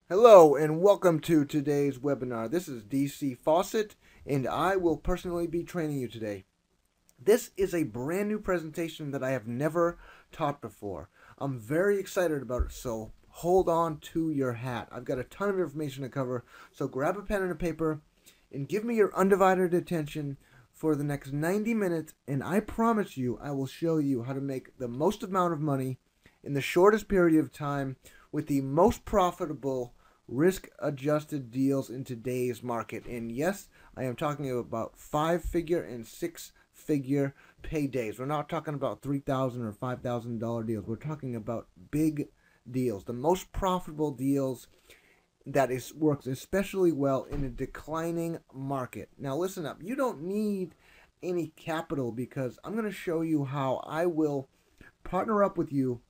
Hello and welcome to today's webinar. This is DC Fawcett and I will personally be training you today. This is a brand new presentation that I have never taught before. I'm very excited about it, so hold on to your hat. I've got a ton of information to cover, so grab a pen and a paper and give me your undivided attention for the next 90 minutes, and I promise you I will show you how to make the most amount of money in the shortest period of time with the most profitable risk-adjusted deals in today's market. And yes, I am talking about 5-figure and 6-figure paydays. We're not talking about $3,000 or $5,000 deals. We're talking about big deals, the most profitable deals that works especially well in a declining market. Now listen up, you don't need any capital because I'm going to show you how I will partner up with you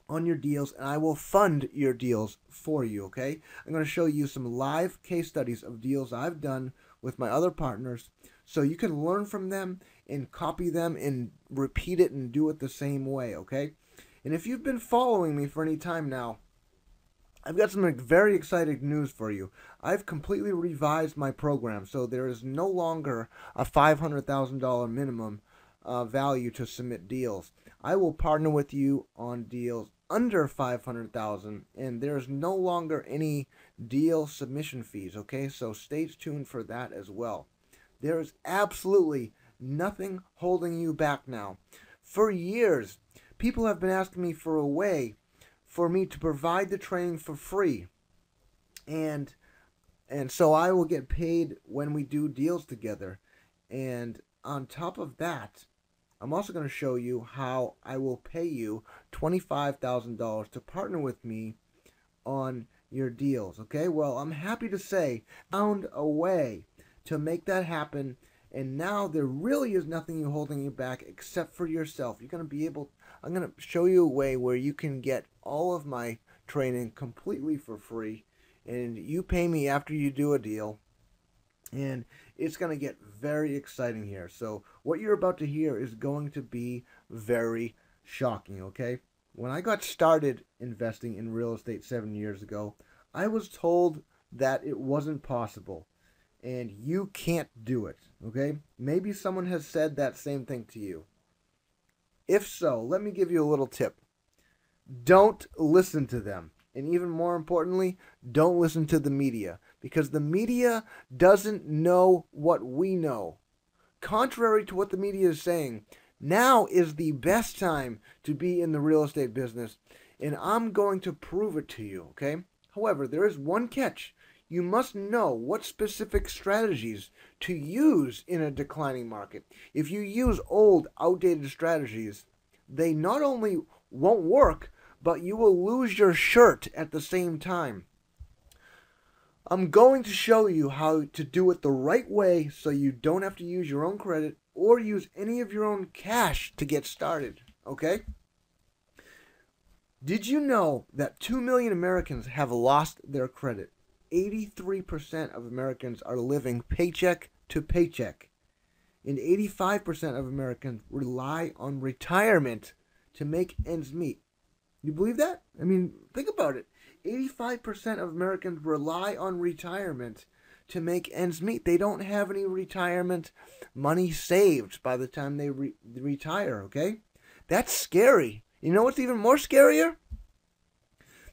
on your deals and I will fund your deals for you, okay? I'm going to show you some live case studies of deals I've done with my other partners so you can learn from them and copy them and repeat it and do it the same way, okay? And if you've been following me for any time now, I've got some very exciting news for you. I've completely revised my program, so there is no longer a $500,000 minimum value to submit deals. I will partner with you on deals under $500,000, and there's no longer any deal submission fees, okay? So stay tuned for that as well. There is absolutely nothing holding you back now. For years, people have been asking me for a way for me to provide the training for free, and so I will get paid when we do deals together. And on top of that, I'm also going to show you how I will pay you $25,000 to partner with me on your deals, okay? Well, I'm happy to say I found a way to make that happen, and now there really is nothing holding you back except for yourself. You're going to be able, I'm going to show you a way where you can get all of my training completely for free, and you pay me after you do a deal. And it's going to get very exciting here. So what you're about to hear is going to be very shocking, okay? When I got started investing in real estate 7 years ago, I was told that it wasn't possible and you can't do it, okay? Maybe someone has said that same thing to you. If so, let me give you a little tip. Don't listen to them. And even more importantly, don't listen to the media, because the media doesn't know what we know. Contrary to what the media is saying, now is the best time to be in the real estate business, and I'm going to prove it to you, okay? However, there is one catch. You must know what specific strategies to use in a declining market. If you use old, outdated strategies, they not only won't work, but you will lose your shirt at the same time. I'm going to show you how to do it the right way so you don't have to use your own credit or use any of your own cash to get started, okay? Did you know that 2 million Americans have lost their credit? 83% of Americans are living paycheck to paycheck, and 85% of Americans rely on retirement to make ends meet. You believe that? I mean, think about it. 85% of Americans rely on retirement to make ends meet. They don't have any retirement money saved by the time they retire, okay? That's scary. You know what's even more scarier?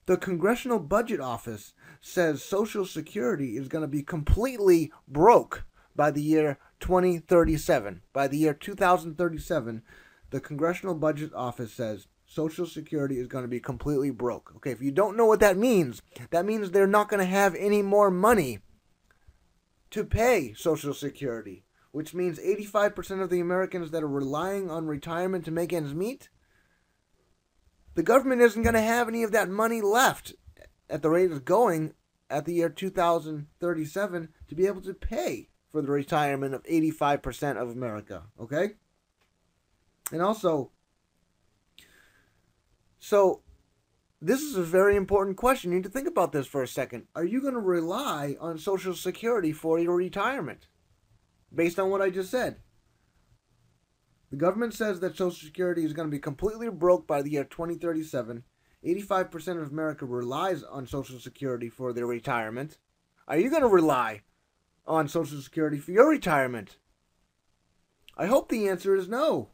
The Congressional Budget Office says Social Security is going to be completely broke by the year 2037. By the year 2037, the Congressional Budget Office says Social Security is going to be completely broke. Okay, if you don't know what that means they're not going to have any more money to pay Social Security, which means 85% of the Americans that are relying on retirement to make ends meet, the government isn't going to have any of that money left at the rate it's going at the year 2037 to be able to pay for the retirement of 85% of America, okay? And also, so this is a very important question. You need to think about this for a second. Are you going to rely on Social Security for your retirement? Based on what I just said. The government says that Social Security is going to be completely broke by the year 2037, 85% of America relies on Social Security for their retirement. Are you going to rely on Social Security for your retirement? I hope the answer is no.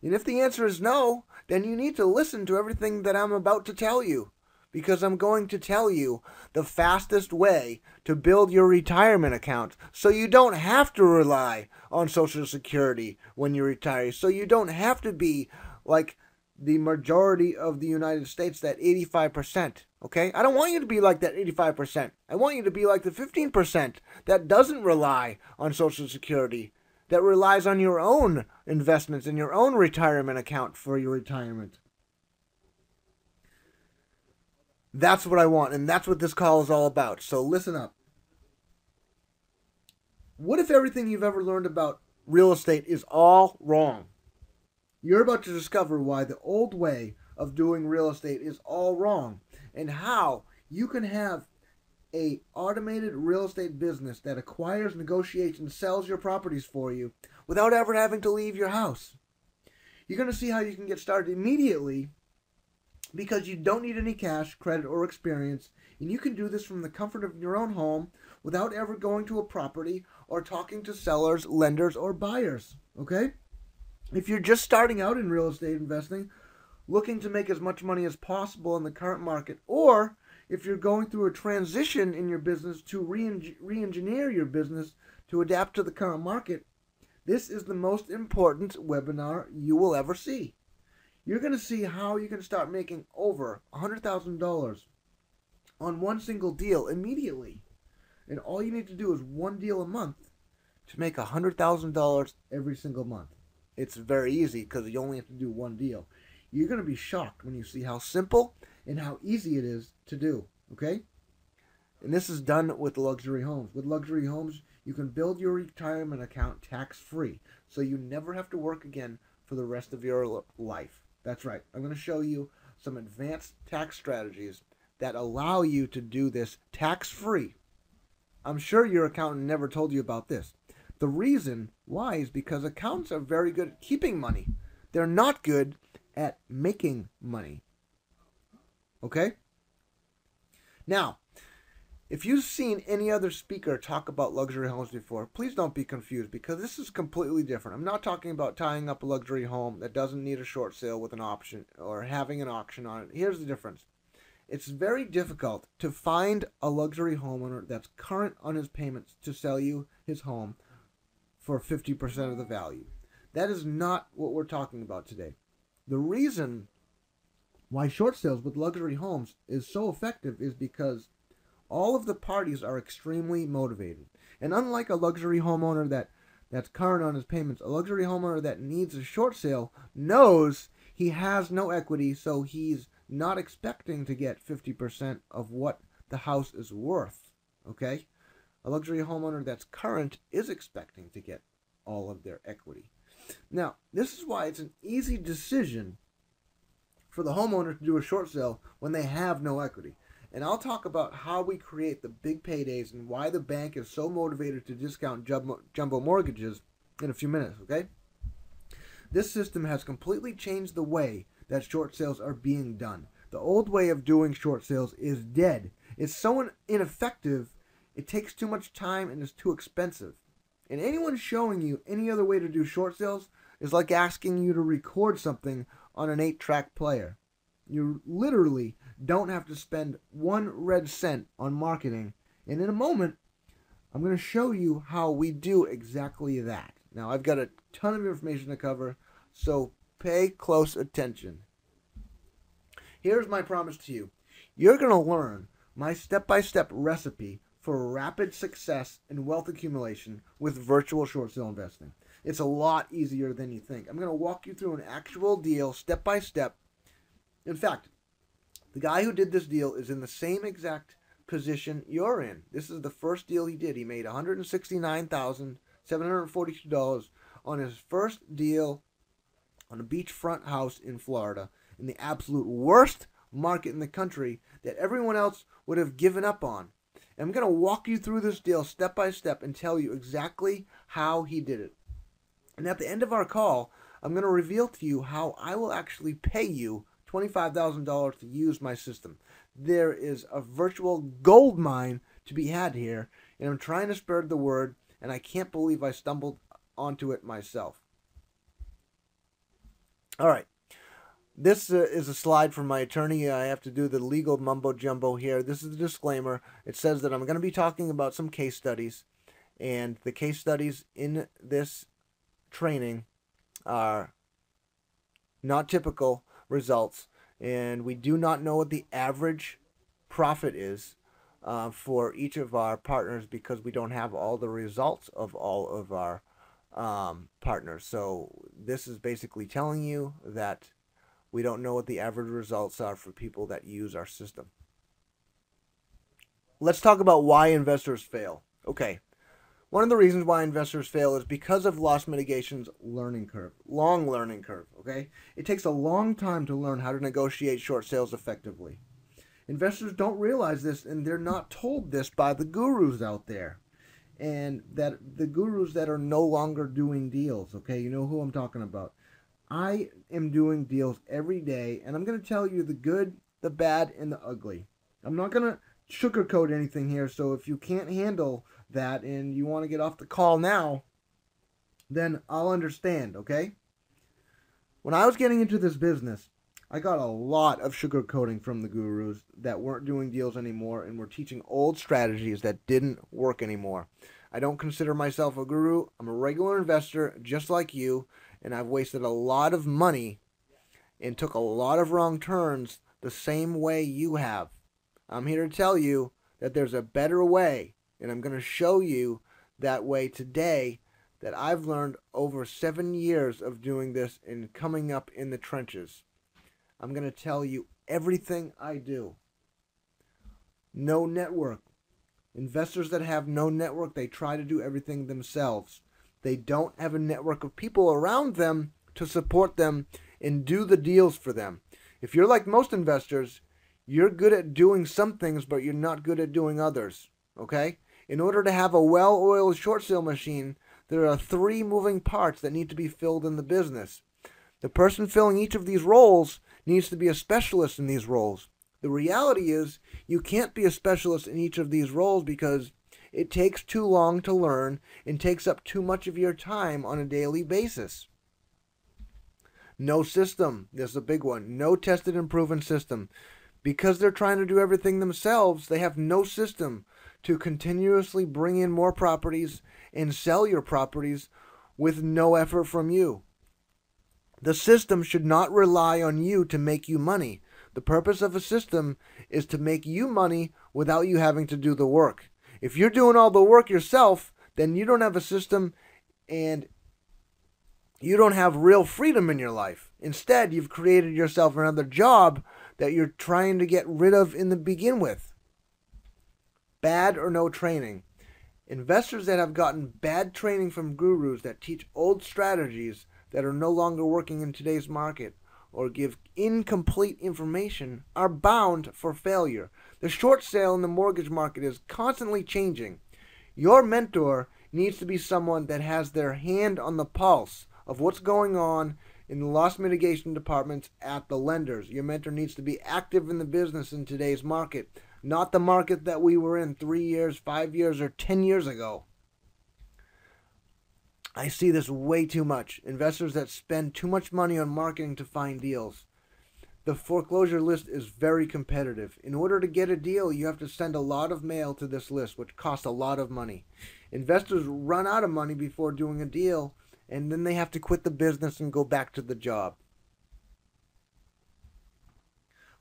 And if the answer is no, then you need to listen to everything that I'm about to tell you, because I'm going to tell you the fastest way to build your retirement account so you don't have to rely on Social Security when you retire, so you don't have to be like the majority of the United States, that 85%, okay? I don't want you to be like that 85%. I want you to be like the 15% that doesn't rely on Social Security, that relies on your own investments in your own retirement account for your retirement. That's what I want, and that's what this call is all about. So listen up. What if everything you've ever learned about real estate is all wrong? You're about to discover why the old way of doing real estate is all wrong, and how you can have a automated real estate business that acquires, negotiates, and sells your properties for you without ever having to leave your house. You're going to see how you can get started immediately, because you don't need any cash, credit, or experience, and you can do this from the comfort of your own home without ever going to a property or talking to sellers, lenders, or buyers, okay? If you're just starting out in real estate investing, looking to make as much money as possible in the current market, or if you're going through a transition in your business to re-engineer your business to adapt to the current market, this is the most important webinar you will ever see. You're going to see how you can start making over $100,000 on one single deal immediately. And all you need to do is one deal a month to make $100,000 every single month. It's very easy because you only have to do one deal. You're going to be shocked when you see how simple and how easy it is to do, okay? And this is done with luxury homes. With luxury homes, you can build your retirement account tax-free, so you never have to work again for the rest of your life. That's right. I'm going to show you some advanced tax strategies that allow you to do this tax-free. I'm sure your accountant never told you about this. The reason why is because accountants are very good at keeping money. They're not good at making money. Okay? Now, if you've seen any other speaker talk about luxury homes before, please don't be confused, because this is completely different. I'm not talking about tying up a luxury home that doesn't need a short sale with an option or having an auction on it. Here's the difference. It's very difficult to find a luxury homeowner that's current on his payments to sell you his home for 50% of the value. That is not what we're talking about today. The reason why short sales with luxury homes is so effective is because all of the parties are extremely motivated. And unlike a luxury homeowner that's current on his payments, a luxury homeowner that needs a short sale knows he has no equity, so he's not expecting to get 50% of what the house is worth, okay? A luxury homeowner that's current is expecting to get all of their equity. Now, this is why it's an easy decision for the homeowner to do a short sale when they have no equity. And I'll talk about how we create the big paydays and why the bank is so motivated to discount jumbo mortgages in a few minutes, okay? This system has completely changed the way that short sales are being done. The old way of doing short sales is dead. It's so ineffective, it takes too much time and is too expensive. And anyone showing you any other way to do short sales is like asking you to record something on an 8-track player. You literally don't have to spend 1 red cent on marketing. And in a moment, I'm going to show you how we do exactly that. Now, I've got a ton of information to cover, so pay close attention. Here's my promise to you. You're going to learn my step-by-step recipe for rapid success and wealth accumulation with virtual short sale investing. It's a lot easier than you think. I'm going to walk you through an actual deal step-by-step. In fact, the guy who did this deal is in the same exact position you're in. This is the first deal he did. He made $169,742 on his first deal on a beachfront house in Florida, in the absolute worst market in the country that everyone else would have given up on. And I'm going to walk you through this deal step by step and tell you exactly how he did it. And at the end of our call, I'm going to reveal to you how I will actually pay you $25,000 to use my system. There is a virtual gold mine to be had here, and I'm trying to spread the word, and I can't believe I stumbled onto it myself. All right. This is a slide from my attorney. I have to do the legal mumbo jumbo here. This is the disclaimer. It says that I'm going to be talking about some case studies, and the case studies in this training are not typical results, and we do not know what the average profit is for each of our partners because we don't have all the results of all of our partners. So this is basically telling you that we don't know what the average results are for people that use our system. Let's talk about why investors fail. Okay. One of the reasons why investors fail is because of loss mitigation's learning curve, long learning curve, okay? It takes a long time to learn how to negotiate short sales effectively. Investors don't realize this, and they're not told this by the gurus out there. And that the gurus that are no longer doing deals, okay? You know who I'm talking about. I am doing deals every day, and I'm going to tell you the good, the bad, and the ugly. I'm not going to sugarcoat anything here, so if you can't handle that and you want to get off the call now, then I'll understand, okay? When I was getting into this business, I got a lot of sugarcoating from the gurus that weren't doing deals anymore and were teaching old strategies that didn't work anymore. I don't consider myself a guru. I'm a regular investor just like you, and I've wasted a lot of money and took a lot of wrong turns the same way you have. I'm here to tell you that there's a better way, and I'm going to show you that way today that I've learned over 7 years of doing this and coming up in the trenches. I'm going to tell you everything I do. No network. Investors that have no network, they try to do everything themselves. They don't have a network of people around them to support them and do the deals for them. If you're like most investors, you're good at doing some things, but you're not good at doing others, okay? In order to have a well-oiled short sale machine, there are 3 moving parts that need to be filled in the business. The person filling each of these roles needs to be a specialist in these roles. The reality is you can't be a specialist in each of these roles because it takes too long to learn and takes up too much of your time on a daily basis. No system. This is a big one. No tested and proven system. Because they're trying to do everything themselves, they have no system to continuously bring in more properties and sell your properties with no effort from you. The system should not rely on you to make you money. The purpose of a system is to make you money without you having to do the work. If you're doing all the work yourself, then you don't have a system and you don't have real freedom in your life. Instead, you've created yourself another job that you're trying to get rid of in the begin with. Bad or no training. Investors that have gotten bad training from gurus that teach old strategies that are no longer working in today's market or give incomplete information are bound for failure. The short sale in the mortgage market is constantly changing. Your mentor needs to be someone that has their hand on the pulse of what's going on in the loss mitigation departments at the lenders. Your mentor needs to be active in the business in today's market, not the market that we were in 3 years, 5 years, or 10 years ago. I see this way too much. Investors that spend too much money on marketing to find deals. The foreclosure list is very competitive. In order to get a deal, you have to send a lot of mail to this list, which costs a lot of money. Investors run out of money before doing a deal, and then they have to quit the business and go back to the job.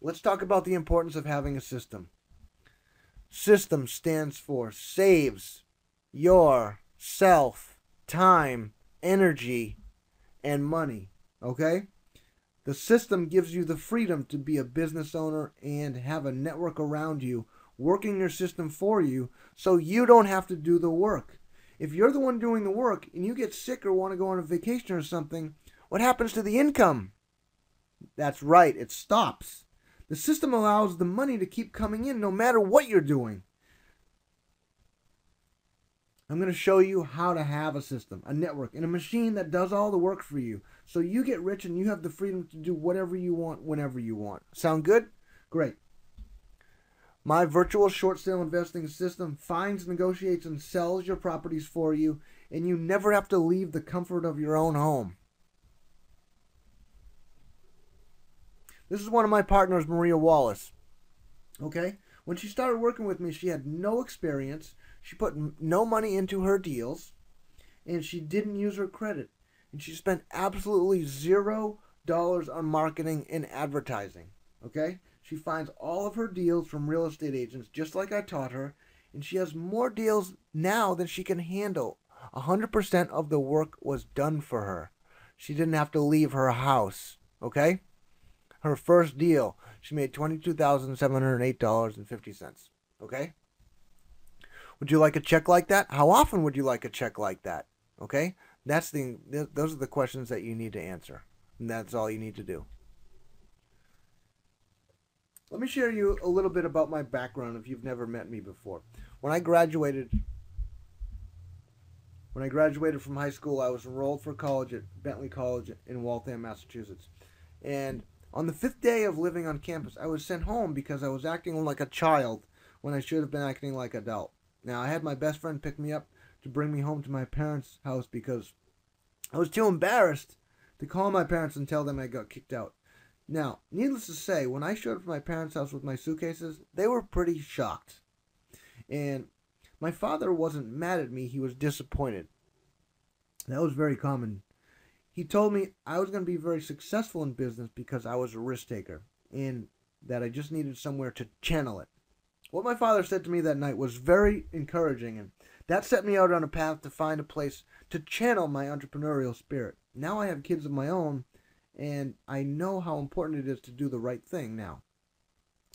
Let's talk about the importance of having a system. System stands for saves yourself time, energy, and money, okay? The system gives you the freedom to be a business owner and have a network around you working your system for you so you don't have to do the work. If you're the one doing the work and you get sick or want to go on a vacation or something, what happens to the income? That's right, it stops. The system allows the money to keep coming in no matter what you're doing. I'm going to show you how to have a system, a network, and a machine that does all the work for you. So you get rich and you have the freedom to do whatever you want, whenever you want. Sound good? Great. My virtual short sale investing system finds, negotiates, and sells your properties for you, and you never have to leave the comfort of your own home. This is one of my partners, Maria Wallace. Okay? When she started working with me, she had no experience. She put no money into her deals, and she didn't use her credit. And she spent absolutely $0 on marketing and advertising. Okay? She finds all of her deals from real estate agents, just like I taught her, and she has more deals now than she can handle. 100% of the work was done for her. She didn't have to leave her house. Okay? Her first deal, she made $22,708.50. Okay? Would you like a check like that? How often would you like a check like that? Okay? Those are the questions that you need to answer. And that's all you need to do. Let me share you a little bit about my background if you've never met me before. When I graduated from high school, I was enrolled for college at Bentley College in Waltham, Massachusetts. And on the 5th day of living on campus, I was sent home because I was acting like a child when I should have been acting like an adult. Now, I had my best friend pick me up to bring me home to my parents' house because I was too embarrassed to call my parents and tell them I got kicked out. Now, needless to say, when I showed up at my parents' house with my suitcases, they were pretty shocked. And my father wasn't mad at me, he was disappointed. That was very common. He told me I was going to be very successful in business because I was a risk taker and that I just needed somewhere to channel it. What my father said to me that night was very encouraging, and that set me out on a path to find a place to channel my entrepreneurial spirit. Now I have kids of my own, and I know how important it is to do the right thing now.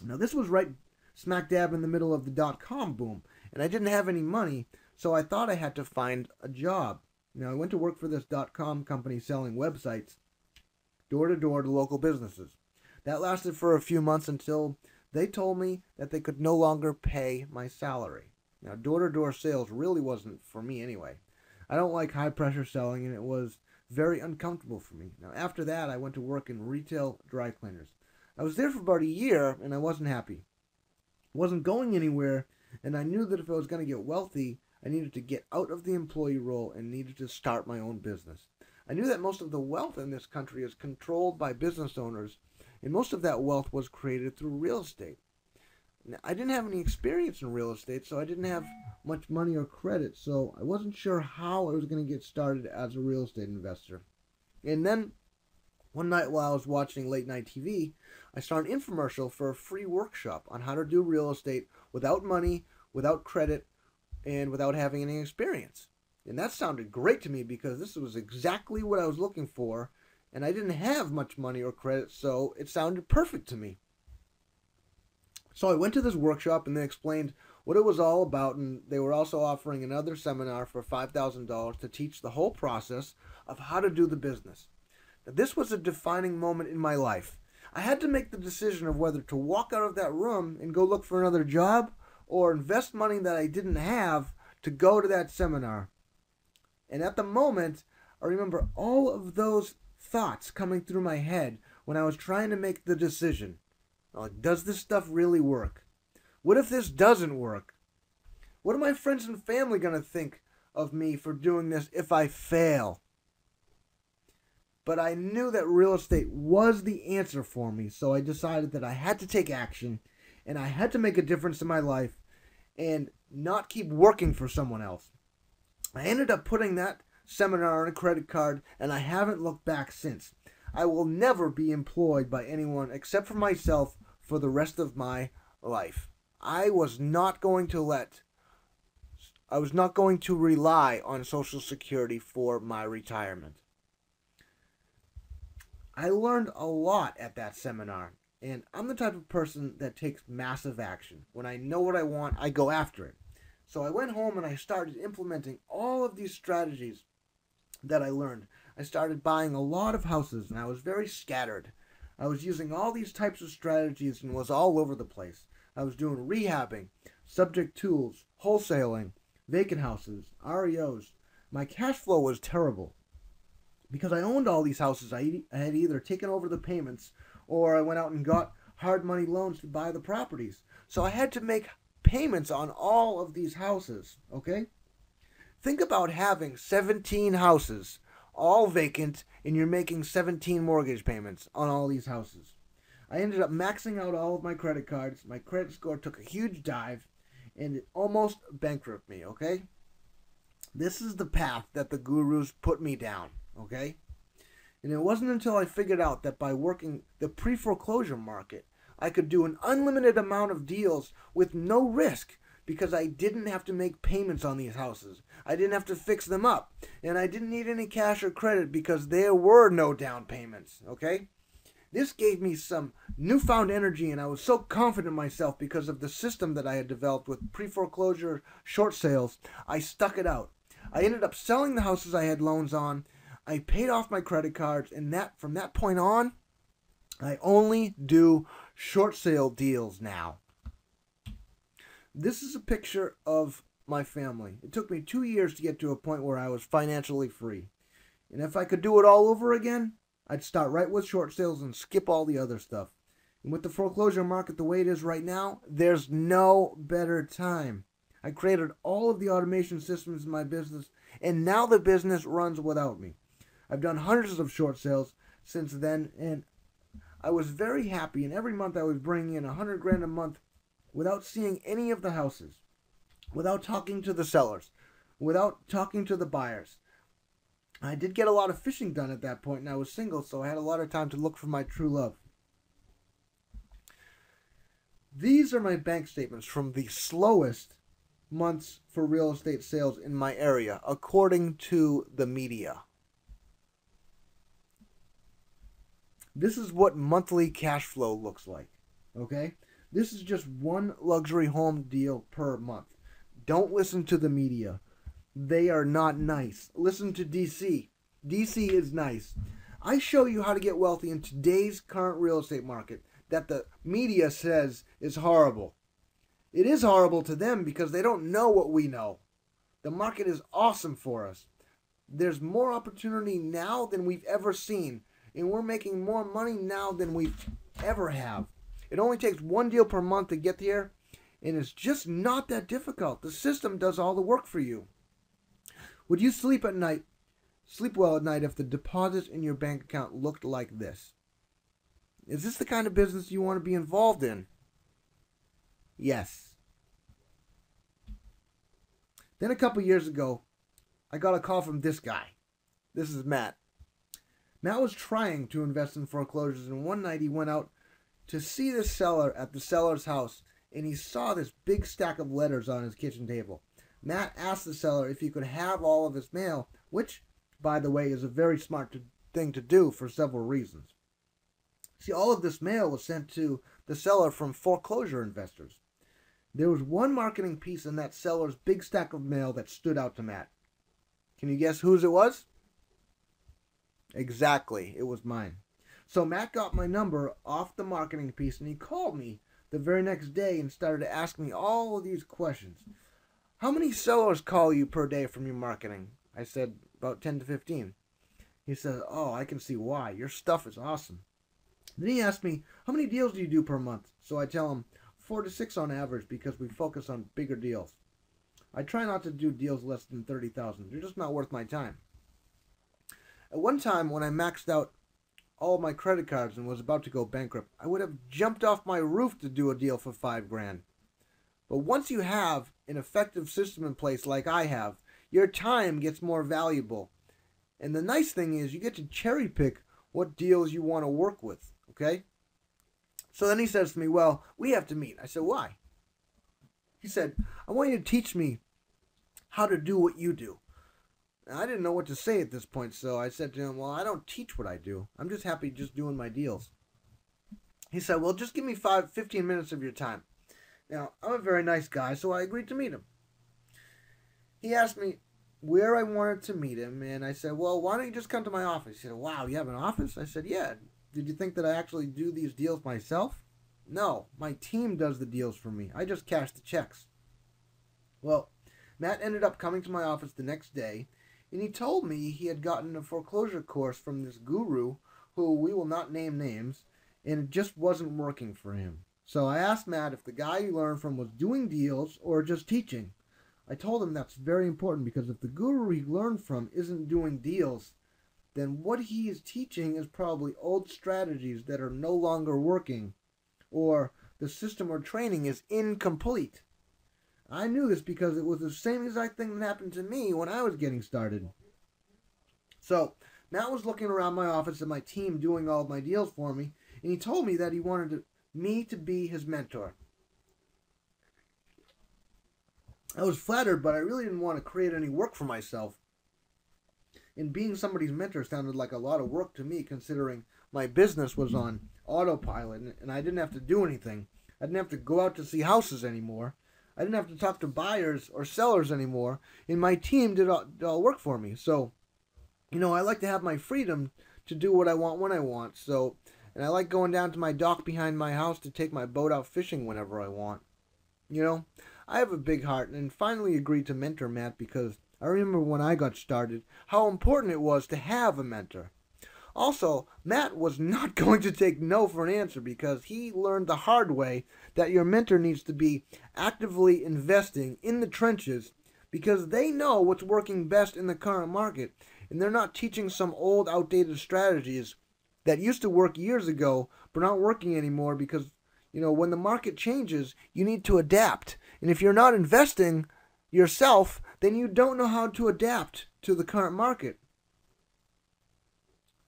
Now this was right smack dab in the middle of the .com boom, and I didn't have any money, so I thought I had to find a job. Now I went to work for this .com company selling websites door to door to local businesses. That lasted for a few months until they told me that they could no longer pay my salary. Now, door-to-door sales really wasn't for me anyway. I don't like high-pressure selling, and it was very uncomfortable for me. Now, after that, I went to work in retail dry cleaners. I was there for about a year, and I wasn't happy. I wasn't going anywhere, and I knew that if I was going to get wealthy, I needed to get out of the employee role and needed to start my own business. I knew that most of the wealth in this country is controlled by business owners, and most of that wealth was created through real estate. Now, I didn't have any experience in real estate, so I didn't have much money or credit, so I wasn't sure how I was going to get started as a real estate investor. And then, one night while I was watching late night TV, I saw an infomercial for a free workshop on how to do real estate without money, without credit, and without having any experience. And that sounded great to me because this was exactly what I was looking for, and I didn't have much money or credit, so it sounded perfect to me. So I went to this workshop and they explained what it was all about, and they were also offering another seminar for $5,000 to teach the whole process of how to do the business. Now, this was a defining moment in my life. I had to make the decision of whether to walk out of that room and go look for another job or invest money that I didn't have to go to that seminar. And at the moment, I remember all of those thoughts coming through my head when I was trying to make the decision. Like, does this stuff really work? What if this doesn't work? What are my friends and family going to think of me for doing this if I fail? But I knew that real estate was the answer for me, so I decided that I had to take action and I had to make a difference in my life and not keep working for someone else. I ended up putting that seminar on a credit card, and I haven't looked back since. I will never be employed by anyone except for myself for the rest of my life. I was not going to rely on Social Security for my retirement. I learned a lot at that seminar, and I'm the type of person that takes massive action. When I know what I want, I go after it. So I went home and I started implementing all of these strategies that I learned. I started buying a lot of houses, and I was very scattered. I was using all these types of strategies and was all over the place. I was doing rehabbing, subject tools, wholesaling, vacant houses, REOs. My cash flow was terrible because I owned all these houses. I had either taken over the payments or I went out and got hard money loans to buy the properties. So I had to make payments on all of these houses, okay? Think about having 17 houses, all vacant, and you're making 17 mortgage payments on all these houses. I ended up maxing out all of my credit cards. My credit score took a huge dive, and it almost bankrupted me, okay? This is the path that the gurus put me down, okay? And it wasn't until I figured out that by working the pre-foreclosure market, I could do an unlimited amount of deals with no risk because I didn't have to make payments on these houses. I didn't have to fix them up. And I didn't need any cash or credit because there were no down payments, okay? This gave me some newfound energy, and I was so confident in myself because of the system that I had developed with pre-foreclosure short sales. I stuck it out. I ended up selling the houses I had loans on. I paid off my credit cards, and from that point on, I only do short sale deals now. This is a picture of my family. It took me 2 years to get to a point where I was financially free. And if I could do it all over again, I'd start right with short sales and skip all the other stuff. And with the foreclosure market the way it is right now, there's no better time. I created all of the automation systems in my business, and now the business runs without me. I've done hundreds of short sales since then, and I was very happy. And every month I was bringing in $100 grand a month without seeing any of the houses, without talking to the sellers, without talking to the buyers. I did get a lot of fishing done at that point, and I was single, so I had a lot of time to look for my true love. These are my bank statements from the slowest months for real estate sales in my area, according to the media. This is what monthly cash flow looks like, okay? This is just one luxury home deal per month. Don't listen to the media. They are not nice. Listen to DC. DC is nice. I show you how to get wealthy in today's current real estate market that the media says is horrible. It is horrible to them because they don't know what we know. The market is awesome for us. There's more opportunity now than we've ever seen, and we're making more money now than we've ever have. It only takes one deal per month to get here, and it's just not that difficult. The system does all the work for you. Would you sleep well at night if the deposits in your bank account looked like this? Is this the kind of business you want to be involved in? Yes. Then a couple years ago, I got a call from this guy. This is Matt. Matt was trying to invest in foreclosures, and one night he went out to see the seller at the seller's house, and he saw this big stack of letters on his kitchen table. Matt asked the seller if he could have all of his mail, which, by the way, is a very smart thing to do for several reasons. See, all of this mail was sent to the seller from foreclosure investors. There was one marketing piece in that seller's big stack of mail that stood out to Matt. Can you guess whose it was? Exactly, it was mine. So Matt got my number off the marketing piece, and he called me the very next day and started to ask me all of these questions. How many sellers call you per day from your marketing? I said, about 10 to 15. He said, oh, I can see why. Your stuff is awesome. Then he asked me, how many deals do you do per month? So I tell him 4 to 6 on average because we focus on bigger deals. I try not to do deals less than 30,000. They're just not worth my time. At one time, when I maxed out all of my credit cards and was about to go bankrupt, I would have jumped off my roof to do a deal for $5 grand. But once you have an effective system in place like I have, your time gets more valuable. And the nice thing is you get to cherry pick what deals you want to work with, okay? So then he says to me, well, we have to meet. I said, why? He said, I want you to teach me how to do what you do. And I didn't know what to say at this point, so I said to him, well, I don't teach what I do. I'm just happy just doing my deals. He said, well, just give me 15 minutes of your time. Now, I'm a very nice guy, so I agreed to meet him. He asked me where I wanted to meet him, and I said, well, why don't you just come to my office? He said, wow, you have an office? I said, yeah. Did you think that I actually do these deals myself? No, my team does the deals for me. I just cash the checks. Well, Matt ended up coming to my office the next day, and he told me he had gotten a foreclosure course from this guru, who we will not name names, and it just wasn't working for him. So I asked Matt if the guy he learned from was doing deals or just teaching. I told him that's very important, because if the guru he learned from isn't doing deals, then what he is teaching is probably old strategies that are no longer working, or the system or training is incomplete. I knew this because it was the same exact thing that happened to me when I was getting started. So Matt was looking around my office at my team doing all of my deals for me, and he told me that he wanted me to be his mentor. I was flattered, but I really didn't want to create any work for myself. And being somebody's mentor sounded like a lot of work to me, considering my business was on autopilot and I didn't have to do anything. I didn't have to go out to see houses anymore. I didn't have to talk to buyers or sellers anymore, and my team did all work for me. So, I like to have my freedom to do what I want when I want. So, and I like going down to my dock behind my house to take my boat out fishing whenever I want. I have a big heart, and finally agreed to mentor Matt because I remember when I got started how important it was to have a mentor. Also, Matt was not going to take no for an answer, because he learned the hard way that your mentor needs to be actively investing in the trenches, because they know what's working best in the current market, and they're not teaching some old outdated strategies that used to work years ago but aren't working anymore, because when the market changes, you need to adapt. And if you're not investing yourself, then you don't know how to adapt to the current market.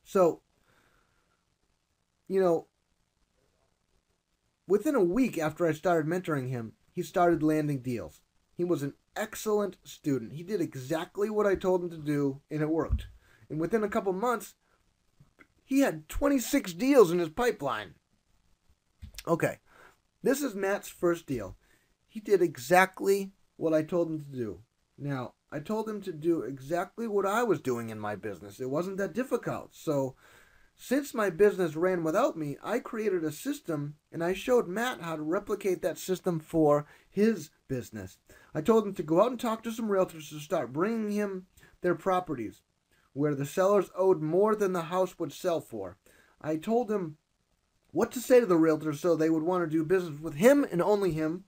So, within a week after I started mentoring him, he started landing deals. He was an excellent student. He did exactly what I told him to do, and it worked. And within a couple months, he had 26 deals in his pipeline. Okay, this is Matt's first deal. He did exactly what I told him to do. Now, I told him to do exactly what I was doing in my business. It wasn't that difficult. So, since my business ran without me, I created a system, and I showed Matt how to replicate that system for his business. I told him to go out and talk to some realtors to start bringing him their properties where the sellers owed more than the house would sell for. I told him what to say to the realtors so they would want to do business with him and only him.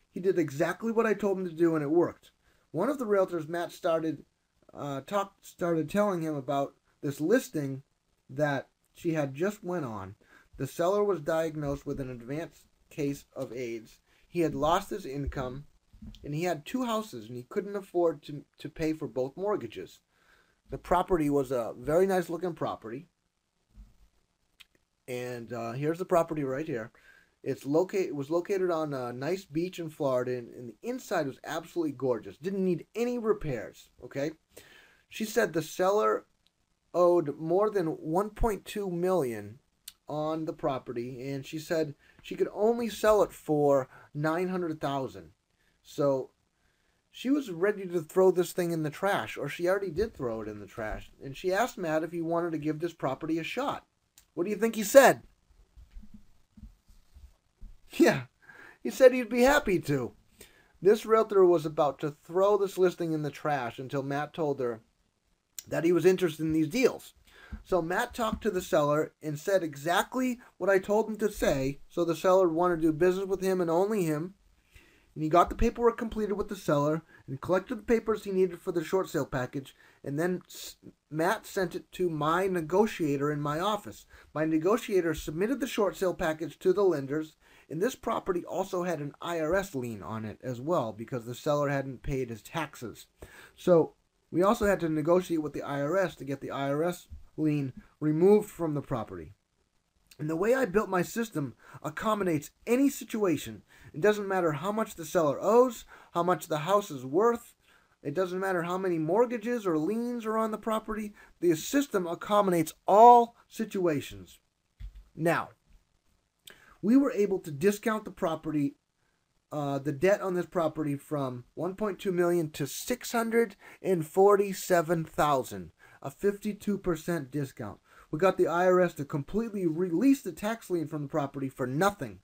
He did exactly what I told him to do, and it worked. One of the realtors Matt started telling him about this listing that she had just went on. The seller was diagnosed with an advanced case of AIDS. He had lost his income, and he had 2 houses, and he couldn't afford to pay for both mortgages. The property was a very nice looking property, and here's the property right here. It was located on a nice beach in Florida, and the inside was absolutely gorgeous. Didn't need any repairs, okay? She said the seller owed more than $1.2 million on the property, and she said she could only sell it for $900,000. So she was ready to throw this thing in the trash, or she already did throw it in the trash. And she asked Matt if he wanted to give this property a shot. What do you think he said? Yeah, he said he'd be happy to. This realtor was about to throw this listing in the trash until Matt told her that he was interested in these deals. So Matt talked to the seller and said exactly what I told him to say, so the seller would want to do business with him and only him. And he got the paperwork completed with the seller and collected the papers he needed for the short sale package. And then Matt sent it to my negotiator in my office. My negotiator submitted the short sale package to the lenders. And this property also had an IRS lien on it as well, because the seller hadn't paid his taxes. So we also had to negotiate with the IRS to get the IRS lien removed from the property. And the way I built my system accommodates any situation. It doesn't matter how much the seller owes, how much the house is worth. It doesn't matter how many mortgages or liens are on the property. The system accommodates all situations. Now, we were able to discount the property, the debt on this property, from $1.2 million to $647,000, a 52% discount. We got the IRS to completely release the tax lien from the property for nothing.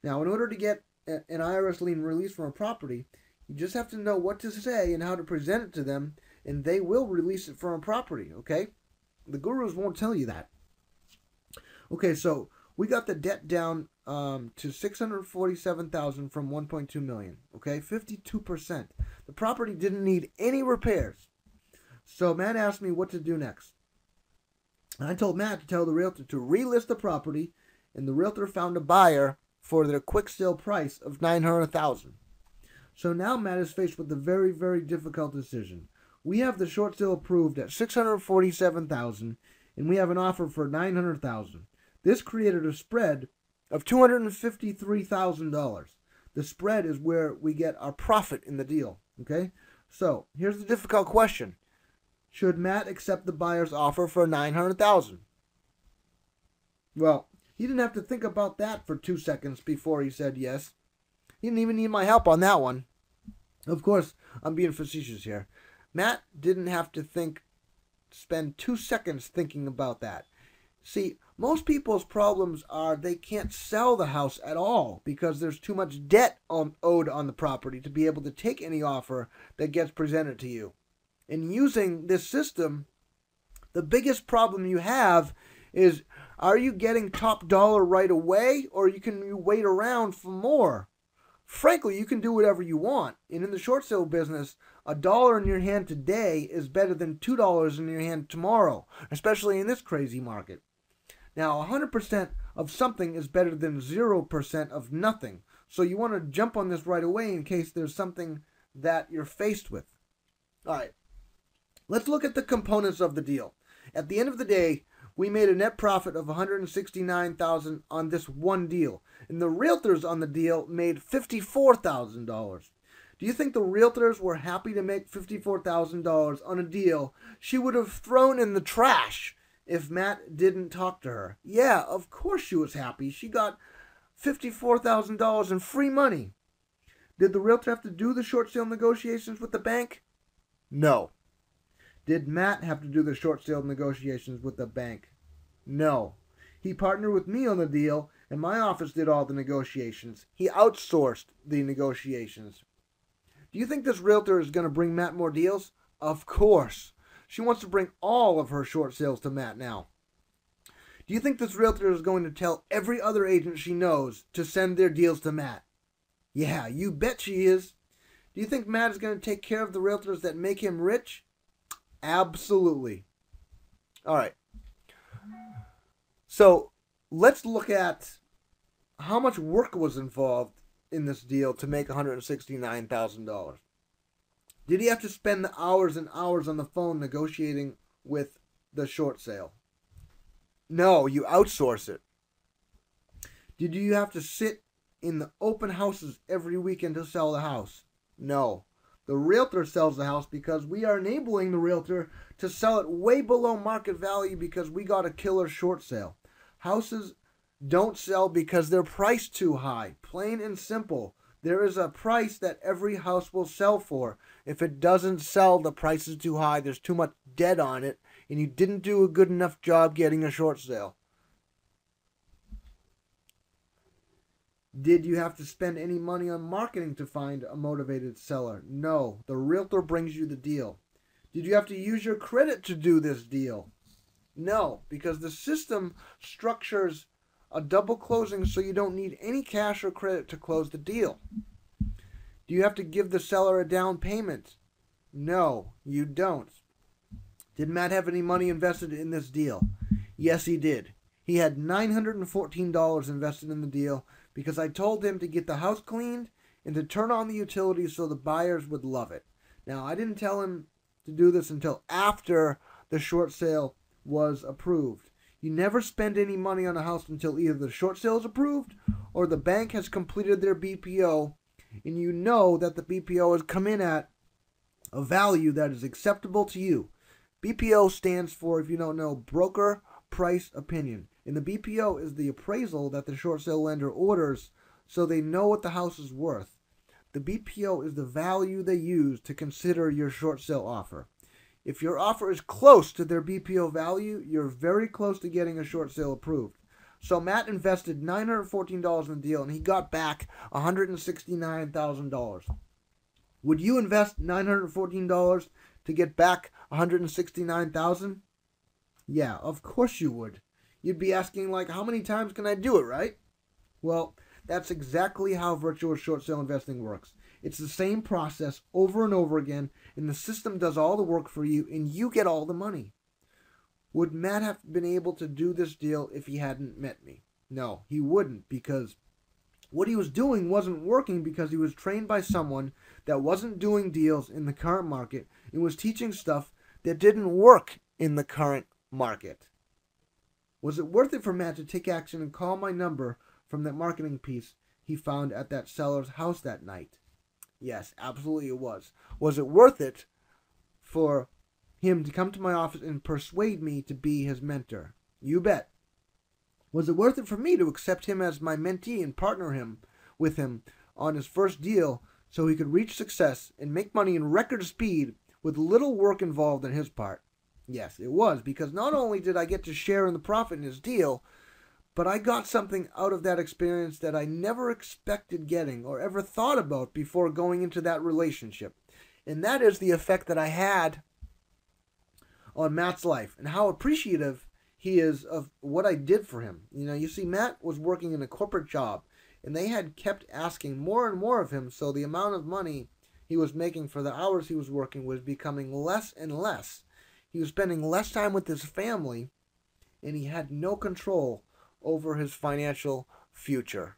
Now, in order to get an IRS lien released from a property, You just have to know what to say and how to present it to them, and they will release it from a property, okay? The gurus won't tell you that. Okay, so we got the debt down to $647,000 from $1.2 million. Okay, 52%. The property didn't need any repairs. So Matt asked me what to do next. And I told Matt to tell the realtor to relist the property, and the realtor found a buyer for their quick sale price of $900,000. So now Matt is faced with a very, very difficult decision. We have the short sale approved at $647,000, and we have an offer for $900,000. This created a spread of $253,000. The spread is where we get our profit in the deal. Okay? So here's the difficult question. Should Matt accept the buyer's offer for $900,000? Well, he didn't have to think about that for 2 seconds before he said yes. He didn't even need my help on that one. Of course, I'm being facetious here. Matt didn't have to spend 2 seconds thinking about that. See, most people's problems are they can't sell the house at all because there's too much debt owed on the property to be able to take any offer that gets presented to you. And using this system, the biggest problem you have is, are you getting top dollar right away, or can you wait around for more? Frankly, you can do whatever you want. And in the short sale business, $1 in your hand today is better than $2 in your hand tomorrow, especially in this crazy market. Now, 100% of something is better than 0% of nothing. So you want to jump on this right away in case there's something that you're faced with. All right. Let's look at the components of the deal. At the end of the day, we made a net profit of $169,000 on this one deal. And the realtors on the deal made $54,000. Do you think the realtors were happy to make $54,000 on a deal she would have thrown in the trash if Matt didn't talk to her? Yeah, of course she was happy. She got $54,000 in free money. Did the realtor have to do the short sale negotiations with the bank? No. Did Matt have to do the short sale negotiations with the bank? No. He partnered with me on the deal, and my office did all the negotiations. He outsourced the negotiations. Do you think this realtor is going to bring Matt more deals? Of course. She wants to bring all of her short sales to Matt now. Do you think this realtor is going to tell every other agent she knows to send their deals to Matt? Yeah, you bet she is. Do you think Matt is going to take care of the realtors that make him rich? Absolutely. All right. So let's look at how much work was involved in this deal to make $169,000. Did he have to spend the hours and hours on the phone negotiating with the short sale? No, you outsource it. Did you have to sit in the open houses every weekend to sell the house? No. The realtor sells the house because we are enabling the realtor to sell it way below market value because we got a killer short sale. Houses don't sell because they're priced too high. Plain and simple. There is a price that every house will sell for. If it doesn't sell, the price is too high, there's too much debt on it, and you didn't do a good enough job getting a short sale. Did you have to spend any money on marketing to find a motivated seller? No. The realtor brings you the deal. Did you have to use your credit to do this deal? No, because the system structures a double closing so you don't need any cash or credit to close the deal. Do you have to give the seller a down payment? No, you don't. Did Matt have any money invested in this deal? Yes, he did. He had $914 invested in the deal because I told him to get the house cleaned and to turn on the utilities so the buyers would love it. Now, I didn't tell him to do this until after the short sale was approved. You never spend any money on a house until either the short sale is approved or the bank has completed their BPO and you know that the BPO has come in at a value that is acceptable to you. BPO stands for, if you don't know, broker price opinion. And the BPO is the appraisal that the short sale lender orders so they know what the house is worth. The BPO is the value they use to consider your short sale offer. If your offer is close to their BPO value, you're very close to getting a short sale approved. So Matt invested $914 in the deal and he got back $169,000. Would you invest $914 to get back $169,000? Yeah, of course you would. You'd be asking, like, how many times can I do it, right? Well, that's exactly how virtual short sale investing works. It's the same process over and over again, and the system does all the work for you, and you get all the money. Would Matt have been able to do this deal if he hadn't met me? No, he wouldn't, because what he was doing wasn't working, because he was trained by someone that wasn't doing deals in the current market and was teaching stuff that didn't work in the current market. Was it worth it for Matt to take action and call my number from that marketing piece he found at that seller's house that night? Yes, absolutely it was. Was it worth it for him to come to my office and persuade me to be his mentor? You bet. Was it worth it for me to accept him as my mentee and partner with him on his first deal so he could reach success and make money in record speed with little work involved on his part? Yes, it was, because not only did I get to share in the profit in his deal, but I got something out of that experience that I never expected getting or ever thought about before going into that relationship. And that is the effect that I had on Matt's life and how appreciative he is of what I did for him. You see, Matt was working in a corporate job, and they had kept asking more and more of him, so the amount of money he was making for the hours he was working was becoming less and less. He was spending less time with his family, and he had no control over his financial future.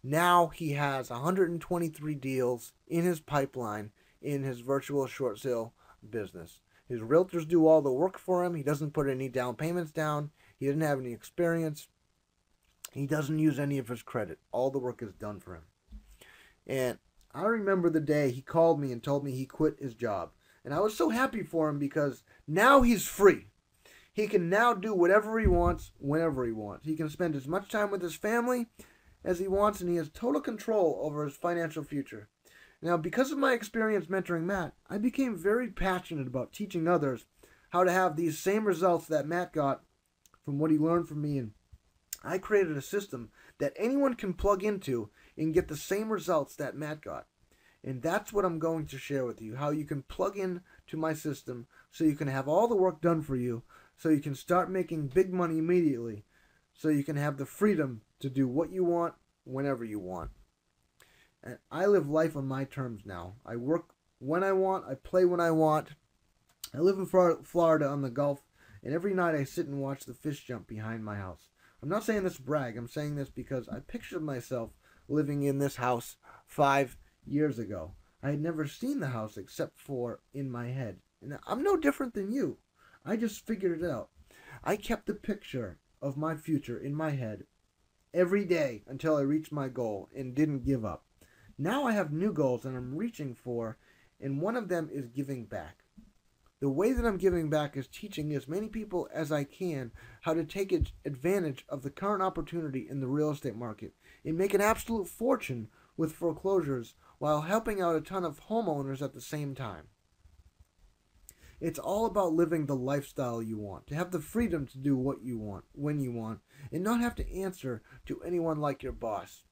Now he has 123 deals in his pipeline in his virtual short sale business. His realtors do all the work for him. He doesn't put any down payments down. He doesn't have any experience. He doesn't use any of his credit. All the work is done for him. And I remember the day he called me and told me he quit his job. And I was so happy for him, because now he's free. He can now do whatever he wants, whenever he wants. He can spend as much time with his family as he wants, and he has total control over his financial future. Now, because of my experience mentoring Matt, I became very passionate about teaching others how to have these same results that Matt got from what he learned from me. And I created a system that anyone can plug into and get the same results that Matt got. And that's what I'm going to share with you, how you can plug in to my system so you can have all the work done for you, so you can start making big money immediately, so you can have the freedom to do what you want whenever you want. And I live life on my terms now. I work when I want, I play when I want. I live in Florida on the Gulf, and every night I sit and watch the fish jump behind my house. I'm not saying this to brag. I'm saying this because I pictured myself living in this house 5 years ago. I had never seen the house except for in my head. And I'm no different than you. I just figured it out. I kept the picture of my future in my head every day until I reached my goal and didn't give up. Now I have new goals that I'm reaching for, and one of them is giving back. The way that I'm giving back is teaching as many people as I can how to take advantage of the current opportunity in the real estate market and make an absolute fortune with foreclosures while helping out a ton of homeowners at the same time. It's all about living the lifestyle you want, to have the freedom to do what you want, when you want, and not have to answer to anyone like your boss.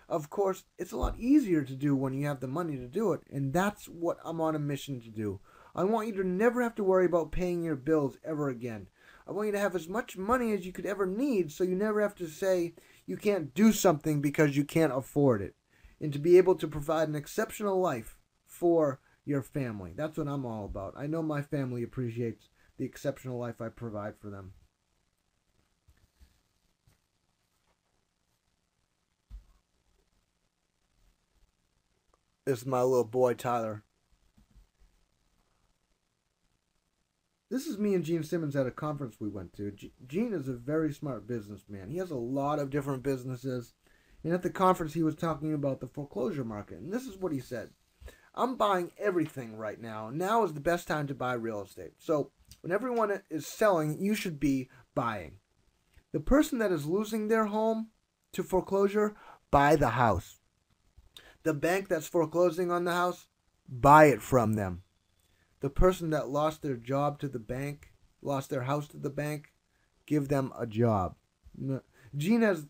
Of course, it's a lot easier to do when you have the money to do it, and that's what I'm on a mission to do. I want you to never have to worry about paying your bills ever again. I want you to have as much money as you could ever need, so you never have to say you can't do something because you can't afford it, and to be able to provide an exceptional life for your family. That's what I'm all about. I know my family appreciates the exceptional life I provide for them. This is my little boy, Tyler. This is me and Gene Simmons at a conference we went to. Gene is a very smart businessman. He has a lot of different businesses. And at the conference, he was talking about the foreclosure market. And this is what he said. I'm buying everything right now. Now is the best time to buy real estate. So when everyone is selling, you should be buying. The person that is losing their home to foreclosure, buy the house. The bank that's foreclosing on the house, buy it from them. The person that lost their job to the bank, lost their house to the bank, give them a job. Gene has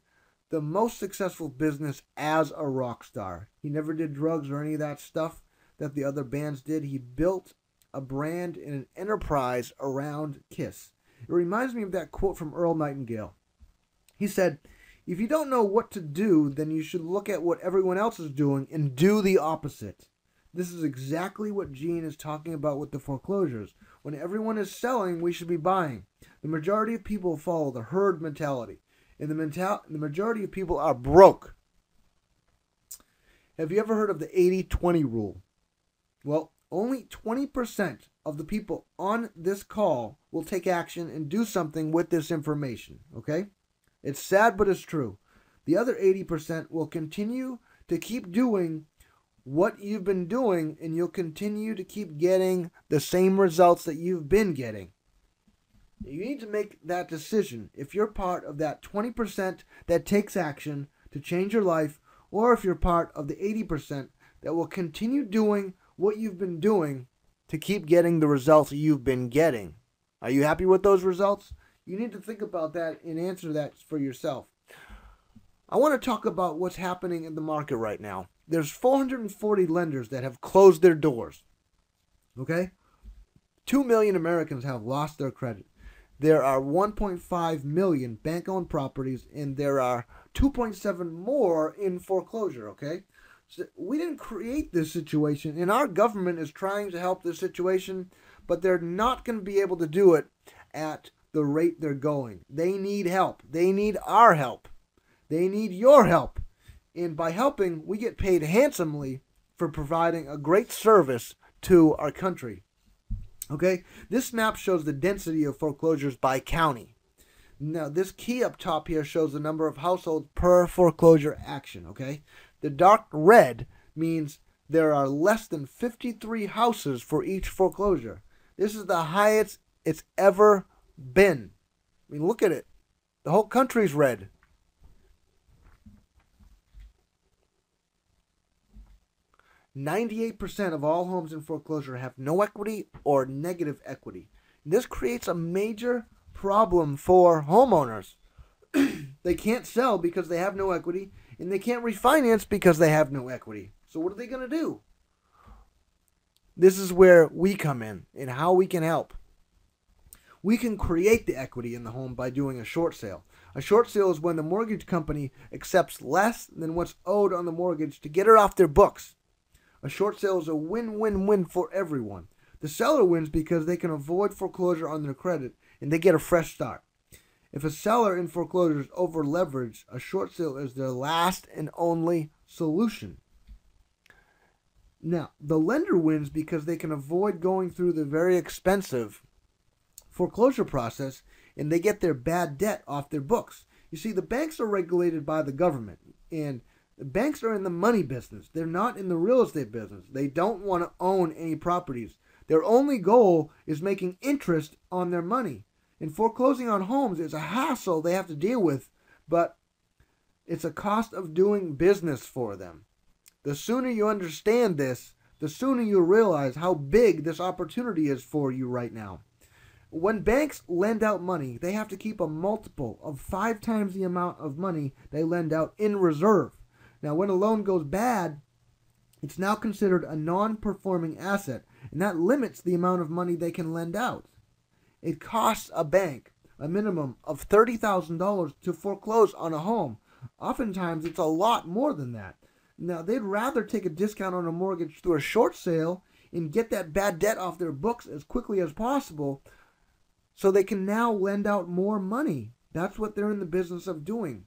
the most successful business as a rock star. He never did drugs or any of that stuff that the other bands did. He built a brand and an enterprise around Kiss. It reminds me of that quote from Earl Nightingale. He said, "If you don't know what to do, then you should look at what everyone else is doing and do the opposite." This is exactly what Gene is talking about with the foreclosures. When everyone is selling, we should be buying. The majority of people follow the herd mentality, and the majority of people are broke. Have you ever heard of the 80-20 rule? Well, only 20% of the people on this call will take action and do something with this information, okay? It's sad, but it's true. The other 80% will continue to keep doing what you've been doing, and you'll continue to keep getting the same results that you've been getting. You need to make that decision if you're part of that 20% that takes action to change your life, or if you're part of the 80% that will continue doing what you've been doing to keep getting the results you've been getting. Are you happy with those results? You need to think about that and answer that for yourself. I want to talk about what's happening in the market right now. There's 440 lenders that have closed their doors. Okay? 2 million Americans have lost their credit. There are 1.5 million bank-owned properties, and there are 2.7 more in foreclosure, okay? So we didn't create this situation, and our government is trying to help this situation, but they're not going to be able to do it at the rate they're going. They need help. They need our help. They need your help. And by helping, we get paid handsomely for providing a great service to our country. Okay, this map shows the density of foreclosures by county. Now, this key up top here shows the number of households per foreclosure action, okay? The dark red means there are less than 53 houses for each foreclosure. This is the highest it's ever been. I mean, look at it. The whole country's red. %98 of all homes in foreclosure have no equity or negative equity. This creates a major problem for homeowners. They can't sell because they have no equity, and they can't refinance because they have no equity. So what are they going to do? This is where we come in and how we can help. We can create the equity in the home by doing a short sale. A short sale is when the mortgage company accepts less than what's owed on the mortgage to get it off their books. A short sale is a win-win-win for everyone. The seller wins because they can avoid foreclosure on their credit and they get a fresh start. If a seller in foreclosure is over-leveraged, a short sale is their last and only solution. Now, the lender wins because they can avoid going through the very expensive foreclosure process and they get their bad debt off their books. You see, the banks are regulated by the government, and the banks are in the money business. They're not in the real estate business. They don't want to own any properties. Their only goal is making interest on their money. And foreclosing on homes is a hassle they have to deal with, but it's a cost of doing business for them. The sooner you understand this, the sooner you realize how big this opportunity is for you right now. When banks lend out money, they have to keep a multiple of 5 times the amount of money they lend out in reserve. Now, when a loan goes bad, it's now considered a non-performing asset, and that limits the amount of money they can lend out. It costs a bank a minimum of $30,000 to foreclose on a home. Oftentimes, it's a lot more than that. Now, they'd rather take a discount on a mortgage through a short sale and get that bad debt off their books as quickly as possible so they can now lend out more money. That's what they're in the business of doing.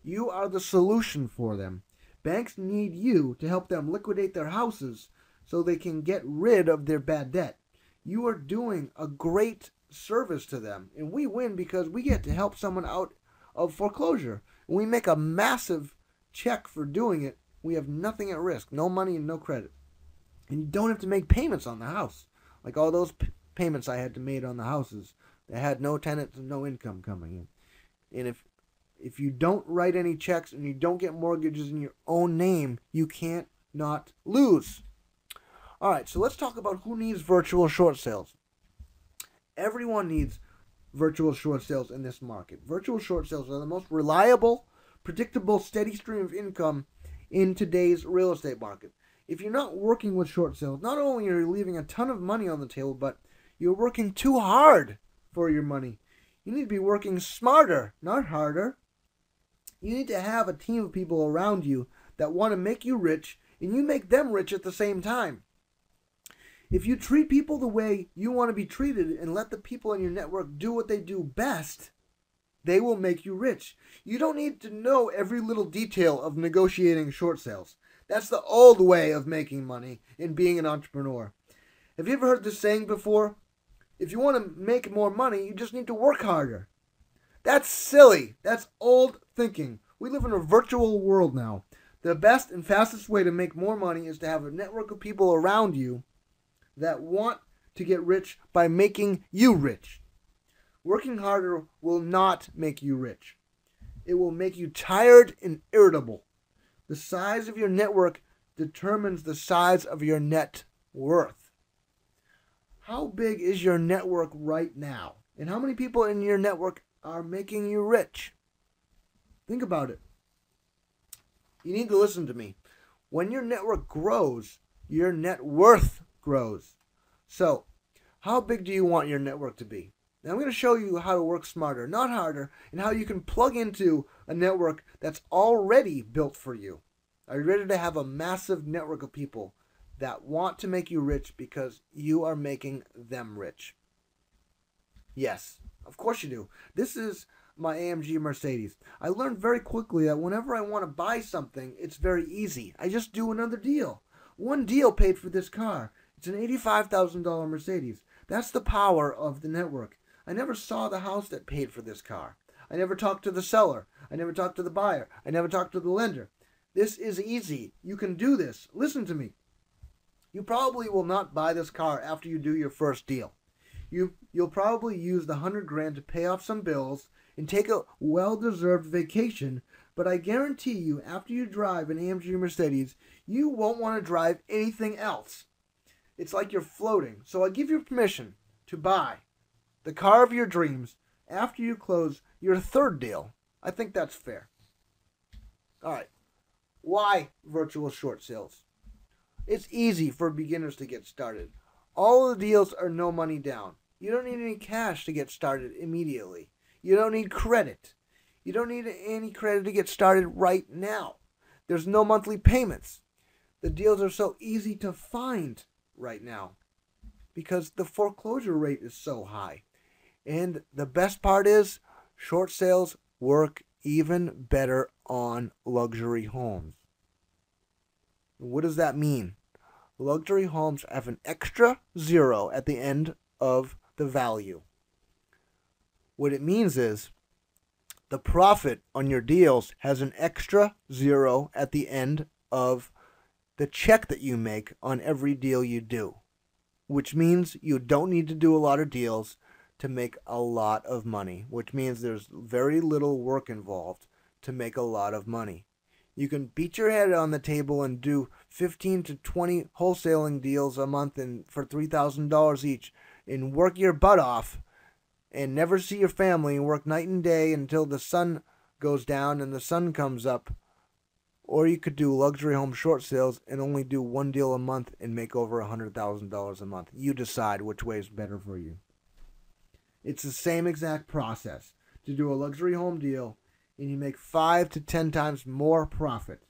You are the solution for them. Banks need you to help them liquidate their houses so they can get rid of their bad debt. You are doing a great service to them, and we win because we get to help someone out of foreclosure. And we make a massive check for doing it. We have nothing at risk, no money and no credit. And you don't have to make payments on the house, like all those payments I had to make on the houses that had no tenants and no income coming in. And if you don't write any checks and you don't get mortgages in your own name, you can't not lose. All right, so let's talk about who needs virtual short sales. Everyone needs virtual short sales in this market. Virtual short sales are the most reliable, predictable, steady stream of income in today's real estate market. If you're not working with short sales, not only are you leaving a ton of money on the table, but you're working too hard for your money. You need to be working smarter, not harder. You need to have a team of people around you that want to make you rich, and you make them rich at the same time. If you treat people the way you want to be treated and let the people in your network do what they do best, they will make you rich. You don't need to know every little detail of negotiating short sales. That's the old way of making money and being an entrepreneur. Have you ever heard this saying before? If you want to make more money, you just need to work harder. That's silly. That's old thinking. We live in a virtual world now. The best and fastest way to make more money is to have a network of people around you that want to get rich by making you rich. Working harder will not make you rich. It will make you tired and irritable. The size of your network determines the size of your net worth. How big is your network right now? And how many people in your network are making you rich? Think about it. You need to listen to me. When your network grows, your net worth grows. So, how big do you want your network to be? Now I'm going to show you how to work smarter, not harder, and how you can plug into a network that's already built for you. Are you ready to have a massive network of people that want to make you rich because you are making them rich? Yes, of course you do. This is my AMG Mercedes. I learned very quickly that whenever I want to buy something, it's very easy. I just do another deal. One deal paid for this car. It's an $85,000 Mercedes. That's the power of the network. I never saw the house that paid for this car. I never talked to the seller. I never talked to the buyer. I never talked to the lender. This is easy. You can do this. Listen to me. You probably will not buy this car after you do your first deal. You'll probably use the $100,000 to pay off some bills and take a well-deserved vacation, but I guarantee you, after you drive an AMG Mercedes, you won't want to drive anything else. It's like you're floating. So I give you permission to buy the car of your dreams after you close your third deal. I think that's fair. All right. Why virtual short sales? It's easy for beginners to get started. All the deals are no money down. You don't need any cash to get started immediately. You don't need credit. You don't need any credit to get started right now. There's no monthly payments. The deals are so easy to find right now because the foreclosure rate is so high. And the best part is short sales work even better on luxury homes. What does that mean? Luxury homes have an extra zero at the end of the value. What it means is the profit on your deals has an extra zero at the end of the check that you make on every deal you do, which means you don't need to do a lot of deals to make a lot of money, which means there's very little work involved to make a lot of money. You can beat your head on the table and do 15 to 20 wholesaling deals a month and for $3,000 each and work your butt off and never see your family and work night and day until the sun goes down and the sun comes up. Or you could do luxury home short sales and only do one deal a month and make over $100,000 a month. You decide which way is better for you. It's the same exact process to do a luxury home deal, and you make 5 to 10 times more profit.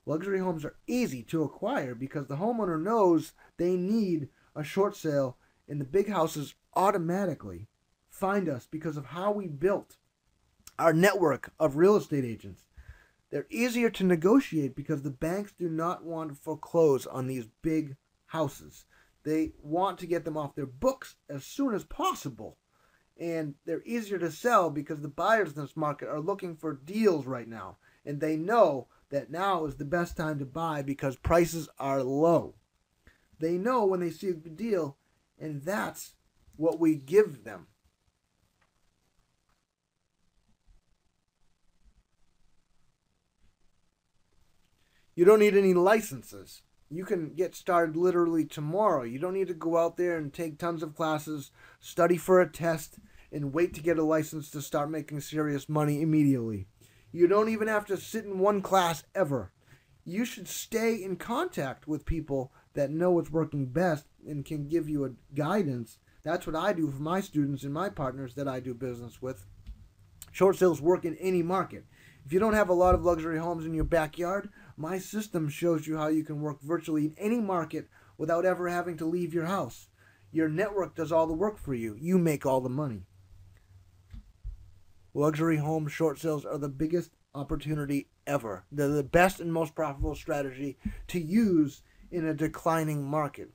Luxury homes are easy to acquire because the homeowner knows they need a short sale, and the big houses automatically find us because of how we built our network of real estate agents. They're easier to negotiate because the banks do not want to foreclose on these big houses. They want to get them off their books as soon as possible. And they're easier to sell because the buyers in this market are looking for deals right now. And they know that now is the best time to buy because prices are low. They know when they see a good deal, and that's what we give them. You don't need any licenses. You can get started literally tomorrow. You don't need to go out there and take tons of classes, study for a test, and wait to get a license to start making serious money immediately. You don't even have to sit in one class ever. you should stay in contact with people that know what's working best and can give you a guidance. That's what I do for my students and my partners that I do business with. Short sales work in any market. If you don't have a lot of luxury homes in your backyard, my system shows you how you can work virtually in any market without ever having to leave your house. Your network does all the work for you. You make all the money. Luxury home short sales are the biggest opportunity ever. They're the best and most profitable strategy to use in a declining market.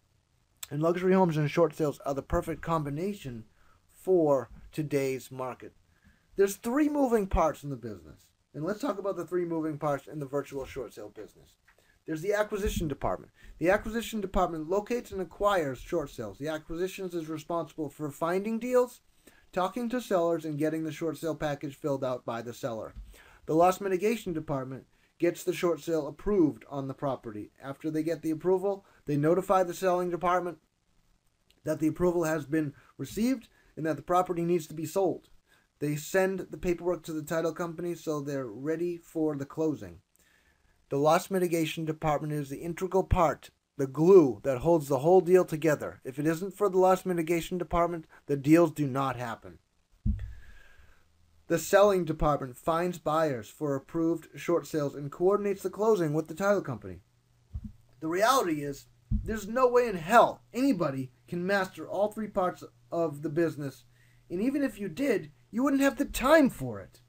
And luxury homes and short sales are the perfect combination for today's market. There's three moving parts in the business. And let's talk about the three moving parts in the virtual short sale business. There's the acquisition department. The acquisition department locates and acquires short sales. The acquisitions is responsible for finding deals, talking to sellers, and getting the short sale package filled out by the seller. The loss mitigation department gets the short sale approved on the property. After they get the approval, they notify the selling department that the approval has been received and that the property needs to be sold. They send the paperwork to the title company so they're ready for the closing. The loss mitigation department is the integral part, the glue that holds the whole deal together. If it isn't for the loss mitigation department, the deals do not happen. The selling department finds buyers for approved short sales and coordinates the closing with the title company. The reality is, there's no way in hell anybody can master all three parts of the business, and even if you did, you wouldn't have the time for it.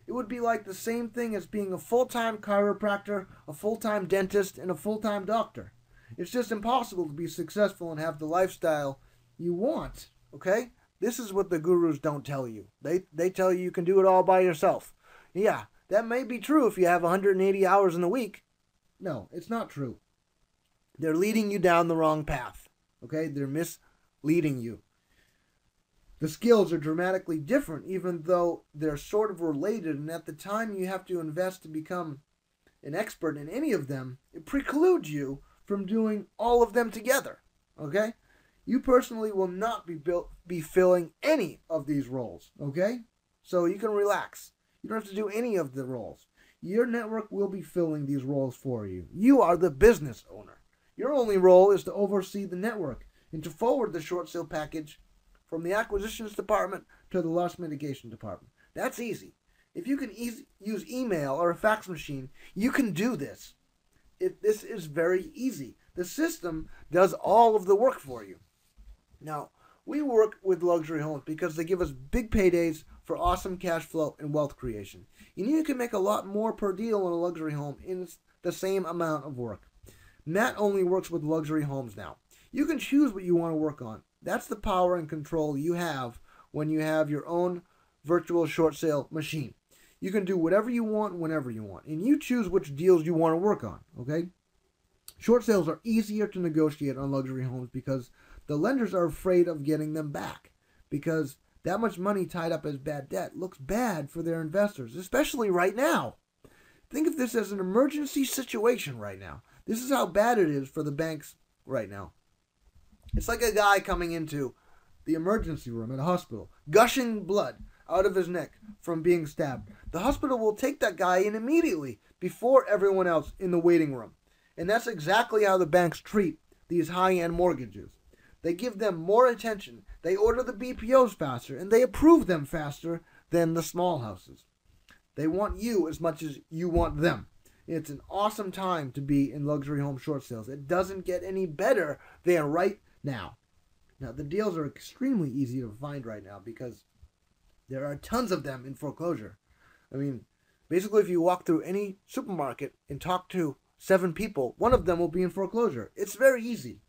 It would be like the same thing as being a full-time chiropractor, a full-time dentist, and a full-time doctor. It's just impossible to be successful and have the lifestyle you want, okay? This is what the gurus don't tell you. They tell you can do it all by yourself. Yeah, that may be true if you have 180 hours in a week. No, it's not true. They're leading you down the wrong path, okay? They're misleading you. The skills are dramatically different, even though they're sort of related, and at the time you have to invest to become an expert in any of them, it precludes you from doing all of them together, okay? You personally will not be filling any of these roles, okay? So you can relax. You don't have to do any of the roles. Your network will be filling these roles for you. You are the business owner. Your only role is to oversee the network and to forward the short sale package from the acquisitions department to the loss mitigation department. That's easy. If you can use email or a fax machine, you can do this. This is very easy. The system does all of the work for you. Now, we work with luxury homes because they give us big paydays for awesome cash flow and wealth creation. And you can make a lot more per deal in a luxury home in the same amount of work. Matt only works with luxury homes now. You can choose what you want to work on. That's the power and control you have when you have your own virtual short sale machine. You can do whatever you want whenever you want, and you choose which deals you want to work on, okay? Short sales are easier to negotiate on luxury homes because the lenders are afraid of getting them back, because that much money tied up as bad debt looks bad for their investors, especially right now. Think of this as an emergency situation right now. This is how bad it is for the banks right now. It's like a guy coming into the emergency room at a hospital, gushing blood out of his neck from being stabbed. The hospital will take that guy in immediately before everyone else in the waiting room. And that's exactly how the banks treat these high-end mortgages. They give them more attention. They order the BPOs faster, and they approve them faster than the small houses. They want you as much as you want them. It's an awesome time to be in luxury home short sales. It doesn't get any better than right now. Now, the deals are extremely easy to find right now because there are tons of them in foreclosure. I mean, basically, if you walk through any supermarket and talk to 7 people, one of them will be in foreclosure. It's very easy.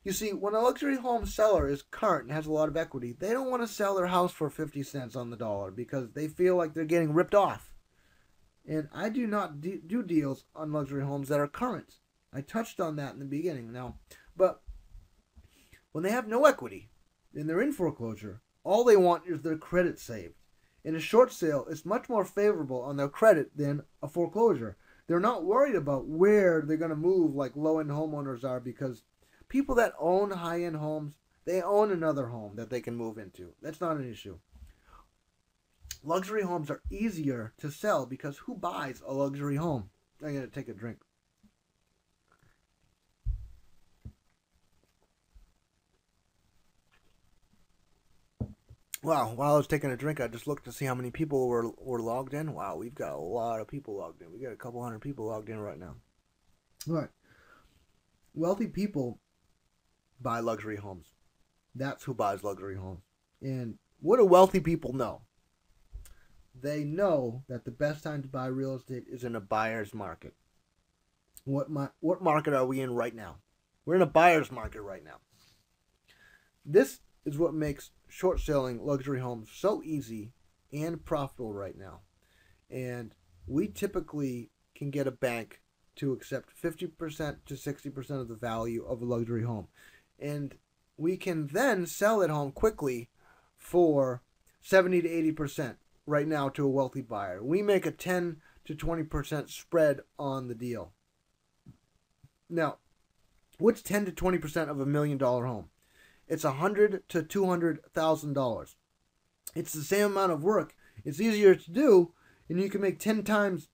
You see, when a luxury home seller is current and has a lot of equity, they don't want to sell their house for 50 cents on the dollar because they feel like they're getting ripped off. And I do not do deals on luxury homes that are current. I touched on that in the beginning now. But when they have no equity and they're in foreclosure, all they want is their credit saved. In a short sale, it's much more favorable on their credit than a foreclosure. They're not worried about where they're going to move like low-end homeowners are, because people that own high-end homes, they own another home that they can move into. That's not an issue. Luxury homes are easier to sell because who buys a luxury home? I'm going to take a drink. Wow, while I was taking a drink, I just looked to see how many people were logged in. Wow, we've got a lot of people logged in. We got a couple hundred people logged in right now. All right. Wealthy people buy luxury homes. That's who buys luxury homes. And what do wealthy people know? They know that the best time to buy real estate is in a buyer's market. What market are we in right now? We're in a buyer's market right now. This is what makes short selling luxury homes so easy and profitable right now. And we typically can get a bank to accept 50% to 60% of the value of a luxury home. And we can then sell that home quickly for 70 to 80% right now to a wealthy buyer. We make a 10 to 20% spread on the deal. Now, what's 10 to 20% of $1 million home? It's $100,000 to $200,000. It's the same amount of work. It's easier to do, and you can make 10 times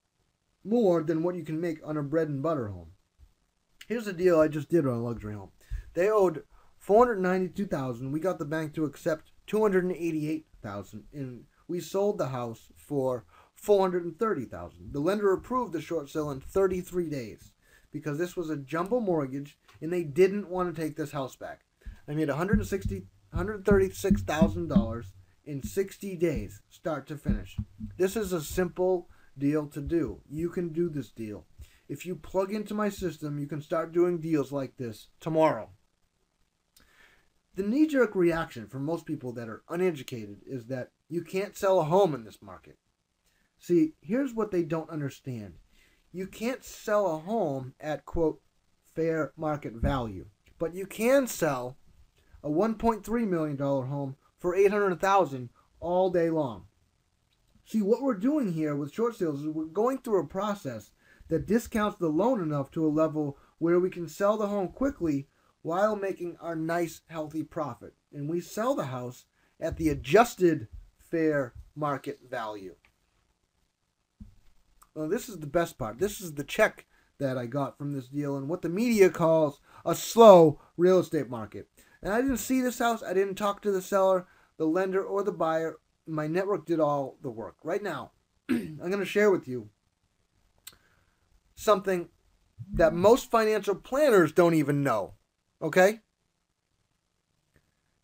more than what you can make on a bread and butter home. Here's a deal I just did on a luxury home. They owed $492,000. We got the bank to accept $288,000, and we sold the house for $430,000. The lender approved the short sale in 33 days because this was a jumbo mortgage, and they didn't want to take this house back. I made $136,000 in 60 days, start to finish. This is a simple deal to do. You can do this deal. If you plug into my system, you can start doing deals like this tomorrow. The knee-jerk reaction for most people that are uneducated is that you can't sell a home in this market. See, here's what they don't understand. You can't sell a home at, quote, fair market value, but you can sell a $1.3 million home for $800,000 all day long. See, what we're doing here with short sales is we're going through a process that discounts the loan enough to a level where we can sell the home quickly while making our nice, healthy profit. And we sell the house at the adjusted fair market value. Well, this is the best part. This is the check that I got from this deal and what the media calls a slow real estate market. And I didn't see this house. I didn't talk to the seller, the lender, or the buyer. My network did all the work. Right now, I'm going to share with you something that most financial planners don't even know. Okay?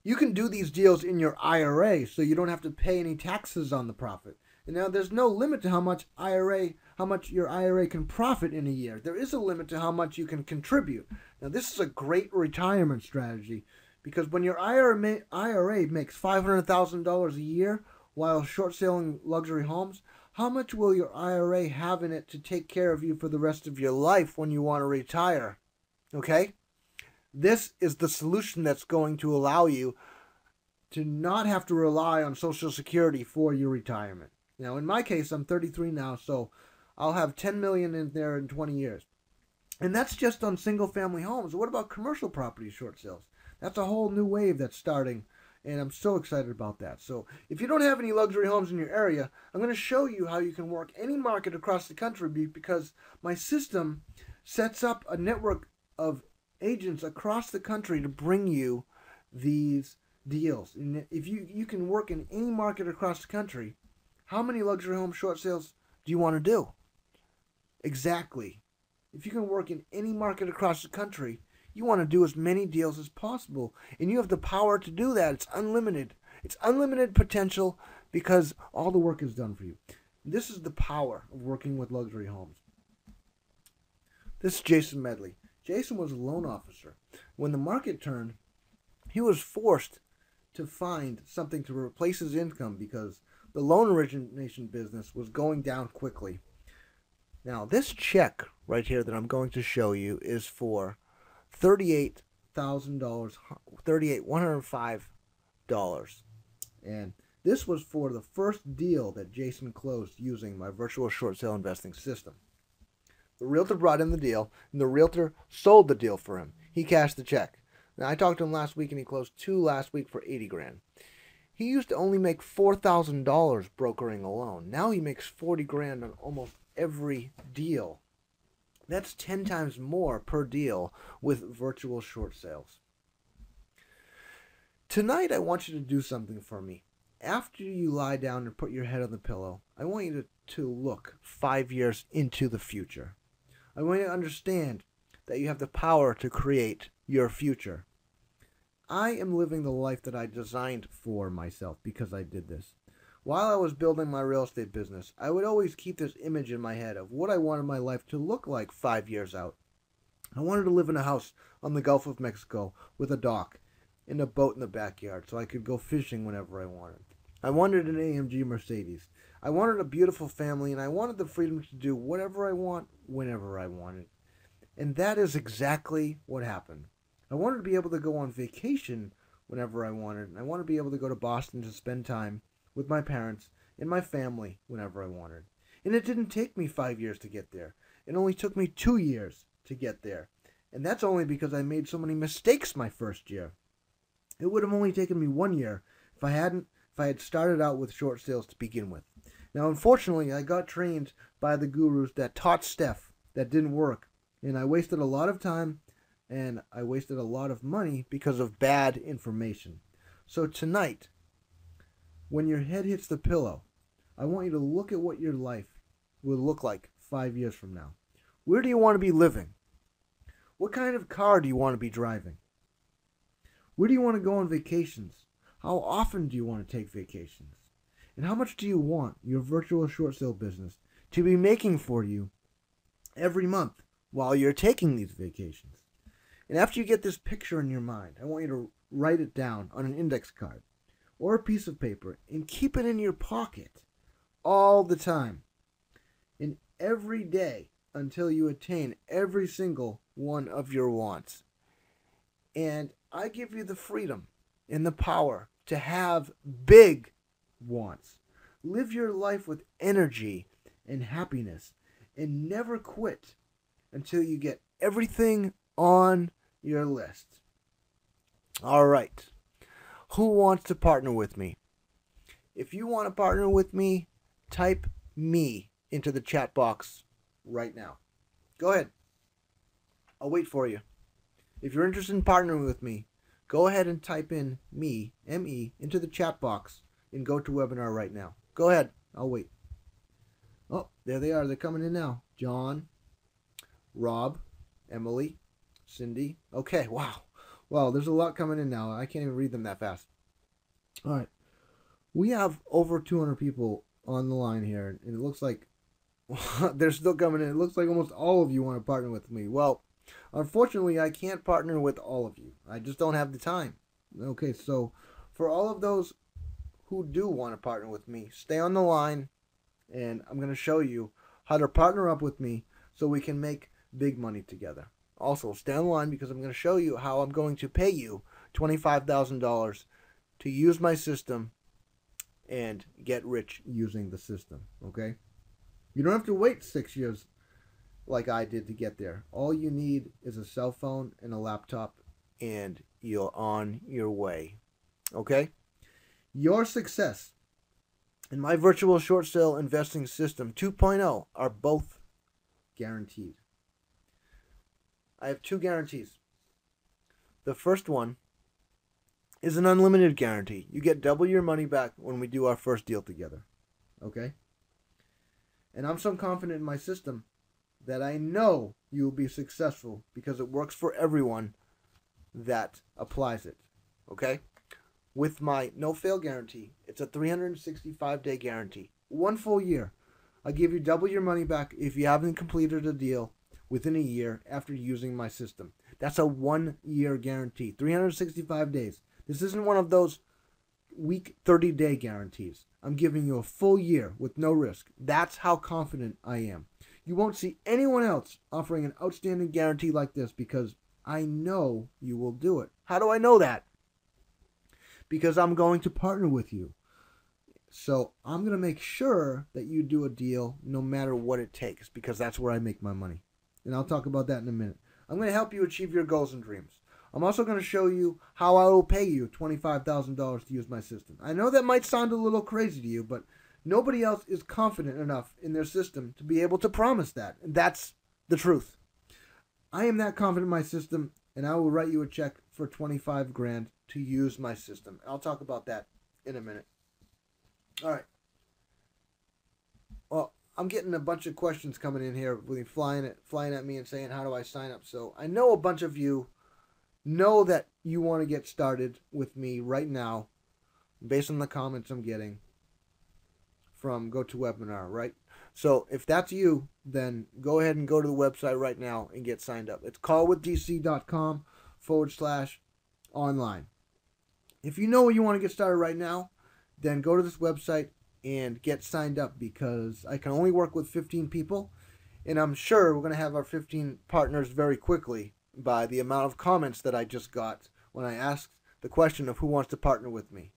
You can do these deals in your IRA so you don't have to pay any taxes on the profit. And now there's no limit to how much your IRA can profit in a year. There is a limit to how much you can contribute. Now this is a great retirement strategy because when your IRA makes $500,000 a year while short selling luxury homes, how much will your IRA have in it to take care of you for the rest of your life when you want to retire? Okay? This is the solution that's going to allow you to not have to rely on Social Security for your retirement. Now, in my case, I'm 33 now, so I'll have $10 million in there in 20 years. And that's just on single-family homes. What about commercial property short sales? That's a whole new wave that's starting, and I'm so excited about that. So if you don't have any luxury homes in your area, I'm going to show you how you can work any market across the country because my system sets up a network of agents across the country to bring you these deals. And if you can work in any market across the country, how many luxury home short sales do you want to do? Exactly. If you can work in any market across the country, you want to do as many deals as possible. And you have the power to do that. It's unlimited. It's unlimited potential because all the work is done for you. This is the power of working with luxury homes. This is Jason Medley. Jason was a loan officer. When the market turned, he was forced to find something to replace his income because the loan origination business was going down quickly. Now, this check right here that I'm going to show you is for $38,000, $105. And this was for the first deal that Jason closed using my virtual short sale investing system. The realtor brought in the deal, and the realtor sold the deal for him. He cashed the check. Now, I talked to him last week, and he closed 2 last week for $80,000. He used to only make $4,000 brokering a loan. Now he makes $40,000 on almost every deal. That's 10 times more per deal with virtual short sales. Tonight, I want you to do something for me. After you lie down and put your head on the pillow, I want you to look 5 years into the future. I want you to understand that you have the power to create your future. I am living the life that I designed for myself because I did this. While I was building my real estate business, I would always keep this image in my head of what I wanted my life to look like 5 years out. I wanted to live in a house on the Gulf of Mexico with a dock and a boat in the backyard so I could go fishing whenever I wanted. I wanted an AMG Mercedes. I wanted a beautiful family, and I wanted the freedom to do whatever I want whenever I wanted. And that is exactly what happened. I wanted to be able to go on vacation whenever I wanted, and I wanted to be able to go to Boston to spend time with my parents and my family whenever I wanted. And it didn't take me 5 years to get there. It only took me 2 years to get there. And that's only because I made so many mistakes my first year. It would have only taken me 1 year if I had started out with short sales to begin with. Now, unfortunately, I got trained by the gurus that taught Steph that didn't work. And I wasted a lot of time and I wasted a lot of money because of bad information. So tonight, when your head hits the pillow, I want you to look at what your life will look like 5 years from now. Where do you want to be living? What kind of car do you want to be driving? Where do you want to go on vacations? How often do you want to take vacations? And how much do you want your virtual short sale business to be making for you every month while you're taking these vacations? And after you get this picture in your mind, I want you to write it down on an index card or a piece of paper and keep it in your pocket all the time and every day until you attain every single one of your wants. And I give you the freedom and the power to have big wants. Live your life with energy and happiness and never quit until you get everything on your list. All right. Who wants to partner with me? If you want to partner with me, type me into the chat box right now. Go ahead. I'll wait for you. If you're interested in partnering with me, go ahead and type in me, M-E, into the chat box and go to webinar right now. Go ahead. I'll wait. Oh, there they are. They're coming in now. John, Rob, Emily, Cindy. Okay, wow. Wow, there's a lot coming in now. I can't even read them that fast. All right. We have over 200 people on the line here, and it looks like they're still coming in. It looks like almost all of you want to partner with me. Well, unfortunately, I can't partner with all of you. I just don't have the time. Okay, so for all of those who do want to partner with me, stay on the line, and I'm going to show you how to partner up with me so we can make big money together. Also, stay on the line because I'm going to show you how I'm going to pay you $25,000 to use my system and get rich using the system, okay? You don't have to wait 6 years like I did to get there. All you need is a cell phone and a laptop, and you're on your way, okay? Your success and my virtual short sale investing system 2.0 are both guaranteed. I have 2 guarantees. The first one is an unlimited guarantee. You get double your money back when we do our first deal together. Okay? And I'm so confident in my system that I know you will be successful because it works for everyone that applies it. Okay? With my no-fail guarantee, it's a 365-day guarantee. 1 full year. I give you double your money back if you haven't completed a deal within a year after using my system. That's a 1-year guarantee. 365 days. This isn't one of those week 30-day guarantees. I'm giving you a full year with no risk. That's how confident I am. You won't see anyone else offering an outstanding guarantee like this because I know you will do it. How do I know that? Because I'm going to partner with you. So I'm going to make sure that you do a deal no matter what it takes because that's where I make my money. And I'll talk about that in a minute. I'm going to help you achieve your goals and dreams. I'm also going to show you how I will pay you $25,000 to use my system. I know that might sound a little crazy to you, but nobody else is confident enough in their system to be able to promise that. And that's the truth. I am that confident in my system, and I will write you a check for 25 grand to use my system. I'll talk about that in a minute. All right. Well, I'm getting a bunch of questions coming in here, flying at me and saying, "How do I sign up?" So I know a bunch of you know that you want to get started with me right now, based on the comments I'm getting from GoToWebinar, right? So if that's you, then go ahead and go to the website right now and get signed up. It's callwithdc.com/online. If you know you want to get started right now, then go to this website and get signed up, because I can only work with 15 people, and I'm sure we're going to have our 15 partners very quickly by the amount of comments that I just got when I asked the question of who wants to partner with me.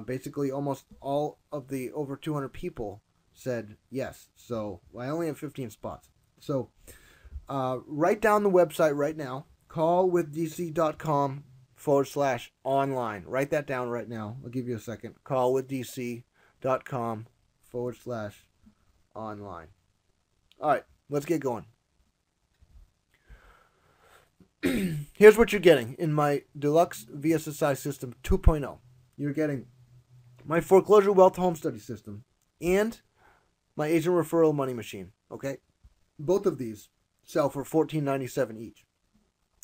Basically, almost all of the over 200 people said yes. So I only have 15 spots. So write down the website right now, callwithdc.com/online. Write that down right now. I'll give you a second. callwithdc.com/online. All right, let's get going. Here's what you're getting in my deluxe VSSI system 2.0. You're getting my foreclosure wealth home study system and my agent referral money machine. Okay, both of these sell for $14.97 each.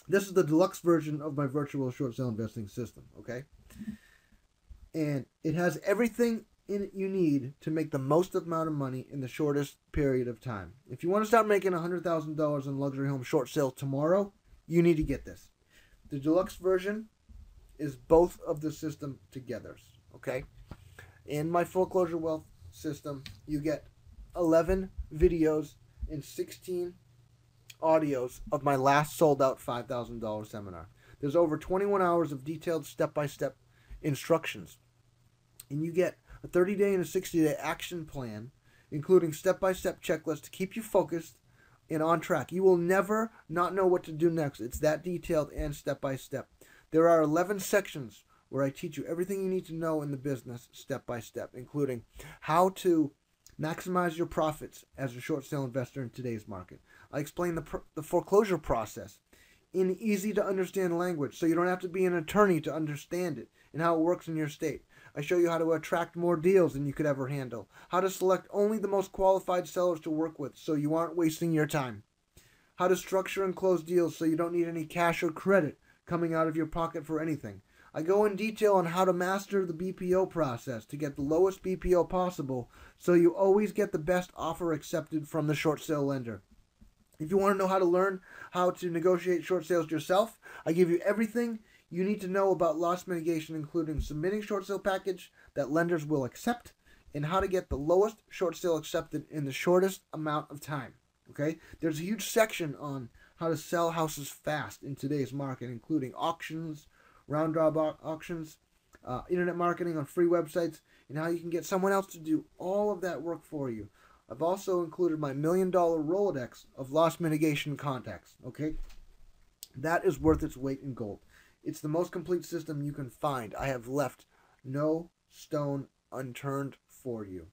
This is the deluxe version of my virtual short sale investing system. Okay, and it has everything in it you need to make the most amount of money in the shortest period of time. If you want to start making $100,000 in luxury home short sale tomorrow, you need to get this. The deluxe version is both of the system together. Okay, in my foreclosure wealth system, you get 11 videos and 16 audios of my last sold out $5,000 seminar. There's over 21 hours of detailed step-by-step instructions, and you get a 30-day and a 60-day action plan, including step-by-step checklists to keep you focused and on track. You will never not know what to do next. It's that detailed and step-by-step. There are 11 sections where I teach you everything you need to know in the business step-by-step, including how to maximize your profits as a short sale investor in today's market. I explain the foreclosure process in easy-to-understand language, so you don't have to be an attorney to understand it and how it works in your state. I show you how to attract more deals than you could ever handle, how to select only the most qualified sellers to work with so you aren't wasting your time, how to structure and close deals so you don't need any cash or credit coming out of your pocket for anything. I go in detail on how to master the BPO process to get the lowest BPO possible so you always get the best offer accepted from the short sale lender. If you want to know how to learn how to negotiate short sales yourself, I give you everything you need to know about loss mitigation, including submitting short sale package that lenders will accept and how to get the lowest short sale accepted in the shortest amount of time. Okay? There's a huge section on how to sell houses fast in today's market, including auctions, round robin auctions, internet marketing on free websites, and how you can get someone else to do all of that work for you. I've also included my $1 million Rolodex of loss mitigation contacts. Okay, that is worth its weight in gold. It's the most complete system you can find. I have left no stone unturned for you.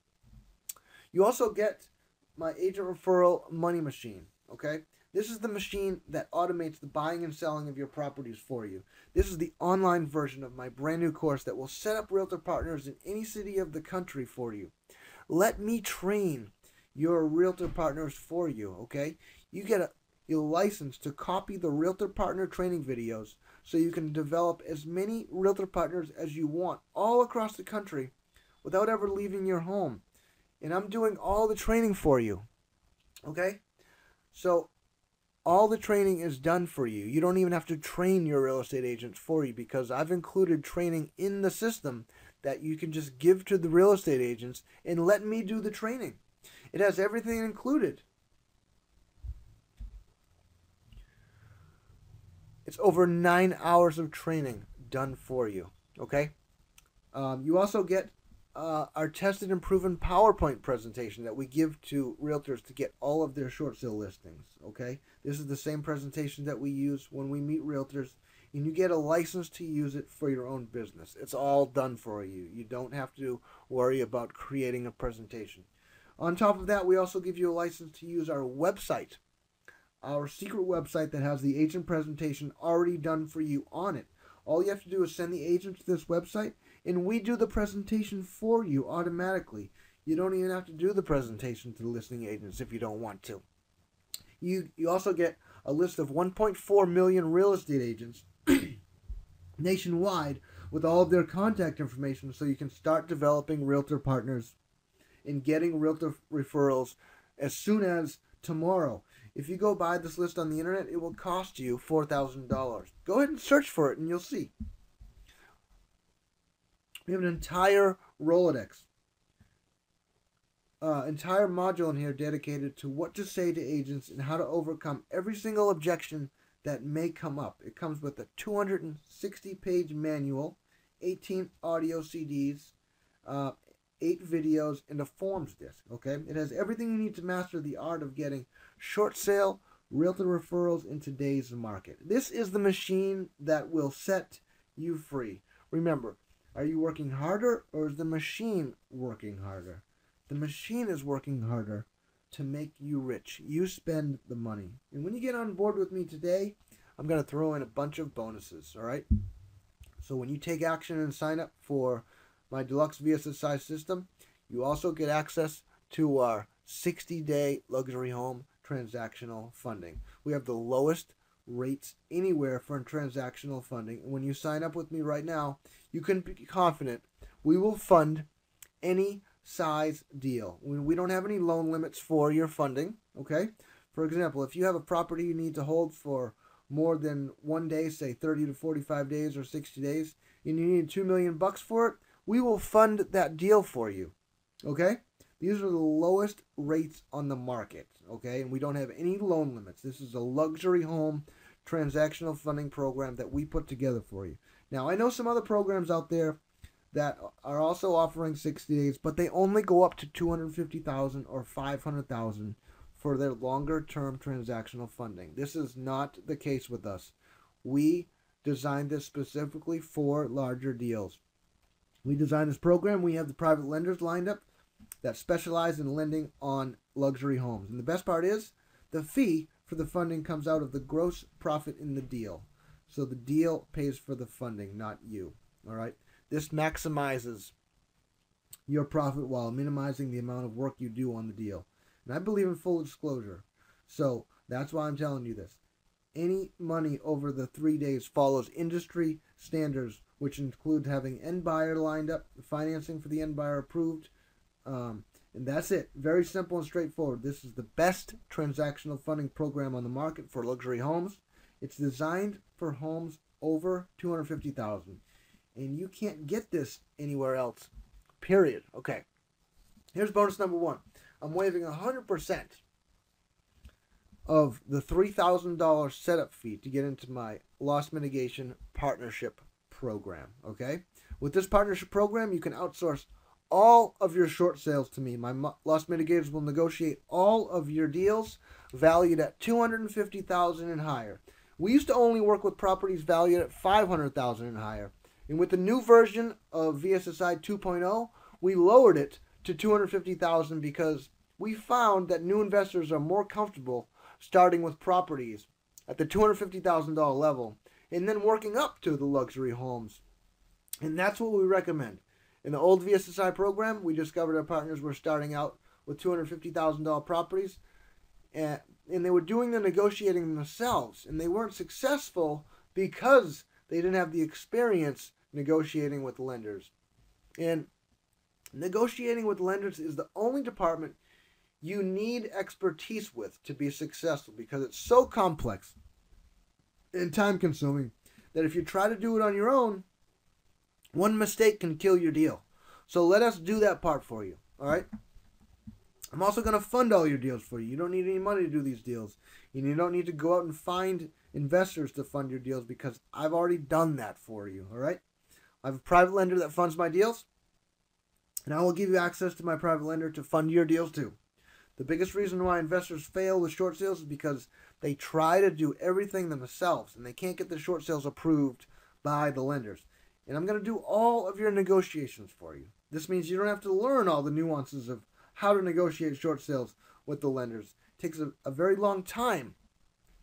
You also get my agent referral money machine. Okay, this is the machine that automates the buying and selling of your properties for you. This is the online version of my brand new course that will set up realtor partners in any city of the country for you. Let me train your realtor partners for you, okay? You get your license to copy the realtor partner training videos so you can develop as many realtor partners as you want all across the country without ever leaving your home. And I'm doing all the training for you, okay? So all the training is done for you. You don't even have to train your real estate agents for you, because I've included training in the system that you can just give to the real estate agents and let me do the training. It has everything included. It's over 9 hours of training done for you, okay? You also get our tested and proven PowerPoint presentation that we give to realtors to get all of their short sale listings, okay? This is the same presentation that we use when we meet realtors, and you get a license to use it for your own business. It's all done for you. You don't have to worry about creating a presentation. On top of that, we also give you a license to use our website our secret website that has the agent presentation already done for you on it. All you have to do is send the agent to this website, and we do the presentation for you automatically. You don't even have to do the presentation to the listing agents if you don't want to. You also get a list of 1.4 million real estate agents nationwide with all of their contact information, so you can start developing realtor partners and getting realtor referrals as soon as tomorrow. If you go buy this list on the internet, it will cost you $4,000. Go ahead and search for it and you'll see. We have an entire Rolodex, entire module in here dedicated to what to say to agents and how to overcome every single objection that may come up. It comes with a 260-page manual, 18 audio CDs, 8 videos, and a forms disc. Okay, it has everything you need to master the art of getting short sale realtor referrals in today's market. This is the machine that will set you free. Remember, are you working harder, or is the machine working harder? The machine is working harder to make you rich. You spend the money. And when you get on board with me today, I'm going to throw in a bunch of bonuses, all right? So when you take action and sign up for my deluxe VSSI system, you also get access to our 60-day luxury home transactional funding. We have the lowest rates anywhere for transactional funding. And when you sign up with me right now, you can be confident we will fund any size deal. We don't have any loan limits for your funding, okay? For example, if you have a property you need to hold for more than 1 day, say 30 to 45 days or 60 days, and you need $2 million for it, we will fund that deal for you, okay? These are the lowest rates on the market, okay? And we don't have any loan limits. This is a luxury home transactional funding program that we put together for you. Now, I know some other programs out there that are also offering 60 days, but they only go up to $250,000 or $500,000 for their longer-term transactional funding. This is not the case with us. We designed this specifically for larger deals. We designed this program. We have the private lenders lined up that specialize in lending on luxury homes. And the best part is the fee for the funding comes out of the gross profit in the deal. So the deal pays for the funding, not you. All right? This maximizes your profit while minimizing the amount of work you do on the deal. And I believe in full disclosure. So that's why I'm telling you this. Any money over the 3 days follows industry standards, which include having end buyer lined up, financing for the end buyer approved, and that's it. Very simple and straightforward. This is the best transactional funding program on the market for luxury homes. It's designed for homes over $250,000, and you can't get this anywhere else. Period. Okay. Here's bonus number 1. I'm waiving 100% of the $3,000 setup fee to get into my loss mitigation partnership program. Okay. With this partnership program, you can outsource all of your short sales to me. My loss mitigators will negotiate all of your deals valued at $250,000 and higher. We used to only work with properties valued at $500,000 and higher. And with the new version of VSSI 2.0, we lowered it to $250,000 because we found that new investors are more comfortable starting with properties at the $250,000 level and then working up to the luxury homes. And that's what we recommend. In the old VSSI program, we discovered our partners were starting out with $250,000 properties, and they were doing the negotiating themselves, and they weren't successful because they didn't have the experience negotiating with lenders. And negotiating with lenders is the only department you need expertise with to be successful, because it's so complex and time-consuming that if you try to do it on your own, one mistake can kill your deal. So let us do that part for you, all right? I'm also going to fund all your deals for you. You don't need any money to do these deals. And you don't need to go out and find investors to fund your deals, because I've already done that for you, all right? I have a private lender that funds my deals, and I will give you access to my private lender to fund your deals too. The biggest reason why investors fail with short sales is because they try to do everything themselves, and they can't get the short sales approved by the lenders. And I'm going to do all of your negotiations for you. This means you don't have to learn all the nuances of how to negotiate short sales with the lenders. It takes a very long time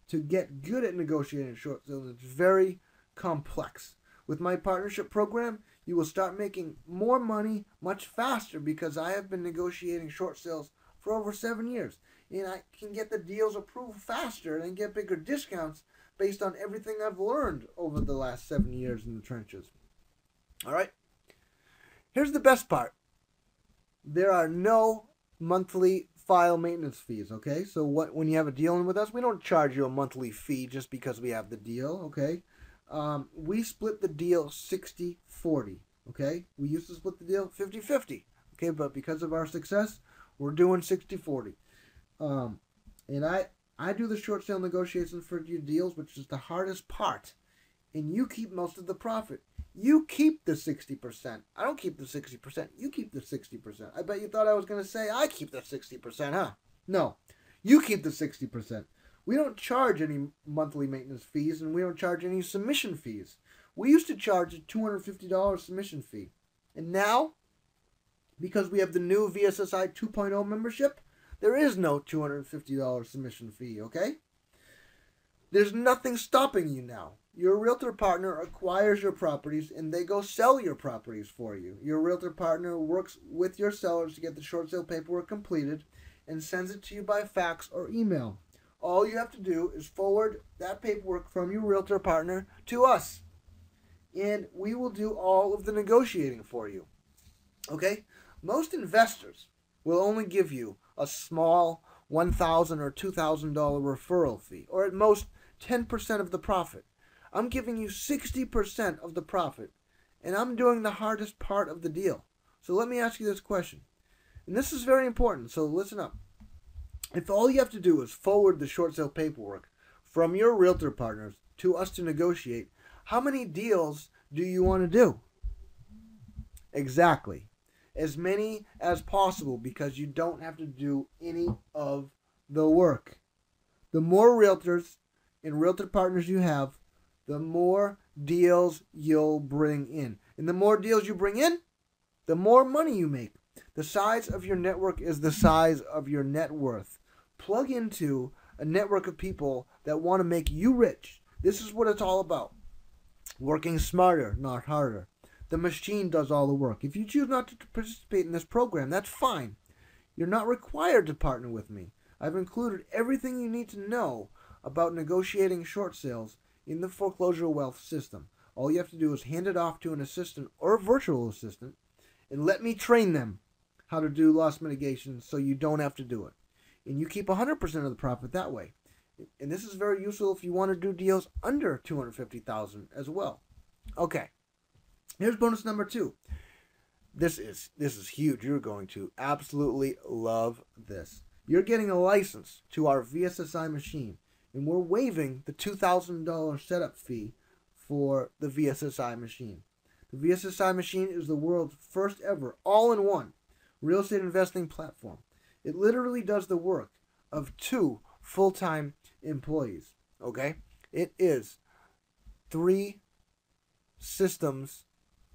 to get good at negotiating short sales. It's very complex. With my partnership program, you will start making more money much faster because I have been negotiating short sales for over 7 years. And I can get the deals approved faster and get bigger discounts based on everything I've learned over the last 7 years in the trenches. All right? Here's the best part. There are no monthly file maintenance fees, okay? So when you have a deal with us, we don't charge you a monthly fee just because we have the deal, okay? We split the deal 60-40, okay? We used to split the deal 50-50, okay? But because of our success, we're doing 60-40. And I do the short sale negotiations for your deals, which is the hardest part. And you keep most of the profit. You keep the 60%. I don't keep the 60%. You keep the 60%. I bet you thought I was going to say I keep the 60%, huh? No. You keep the 60%. We don't charge any monthly maintenance fees, and we don't charge any submission fees. We used to charge a $250 submission fee. And now, because we have the new VSSI 2.0 membership, there is no $250 submission fee, okay? There's nothing stopping you now. Your realtor partner acquires your properties and they go sell your properties for you. Your realtor partner works with your sellers to get the short sale paperwork completed and sends it to you by fax or email. All you have to do is forward that paperwork from your realtor partner to us. And we will do all of the negotiating for you. Okay? Most investors will only give you a small $1,000 or $2,000 referral fee, or at most 10% of the profit. I'm giving you 60% of the profit, and I'm doing the hardest part of the deal. So let me ask you this question, and this is very important, so listen up. If all you have to do is forward the short sale paperwork from your realtor partners to us to negotiate, how many deals do you want to do? Exactly. As many as possible, because you don't have to do any of the work. The more realtors and realtor partners you have, the more deals you'll bring in. And the more deals you bring in, the more money you make. The size of your network is the size of your net worth. Plug into a network of people that want to make you rich. This is what it's all about. Working smarter, not harder. The machine does all the work. If you choose not to participate in this program, that's fine. You're not required to partner with me. I've included everything you need to know about negotiating short sales in the foreclosure wealth system. All you have to do is hand it off to an assistant or a virtual assistant and let me train them how to do loss mitigation so you don't have to do it. And you keep 100% of the profit that way. And this is very useful if you want to do deals under $250,000 as well. Okay. Here's bonus number 2. This is huge. You're going to absolutely love this. You're getting a license to our VSSI machine, and we're waiving the $2,000 setup fee for the VSSI machine. The VSSI machine is the world's first ever all-in-one real estate investing platform. It literally does the work of 2 full-time employees. Okay? It is 3 systems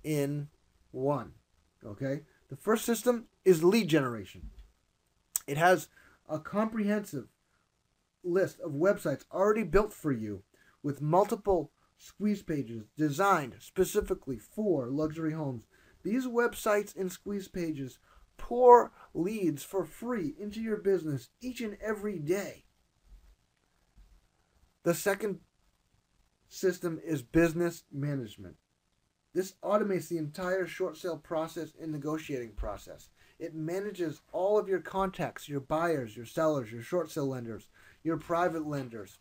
in one. Okay? The first system is lead generation. It has a comprehensive list of websites already built for you with multiple squeeze pages designed specifically for luxury homes. These websites and squeeze pages pour leads for free into your business each and every day. The second system is business management. This automates the entire short sale process and negotiating process. It manages all of your contacts, your buyers, your sellers, your short sale lenders, your private lenders.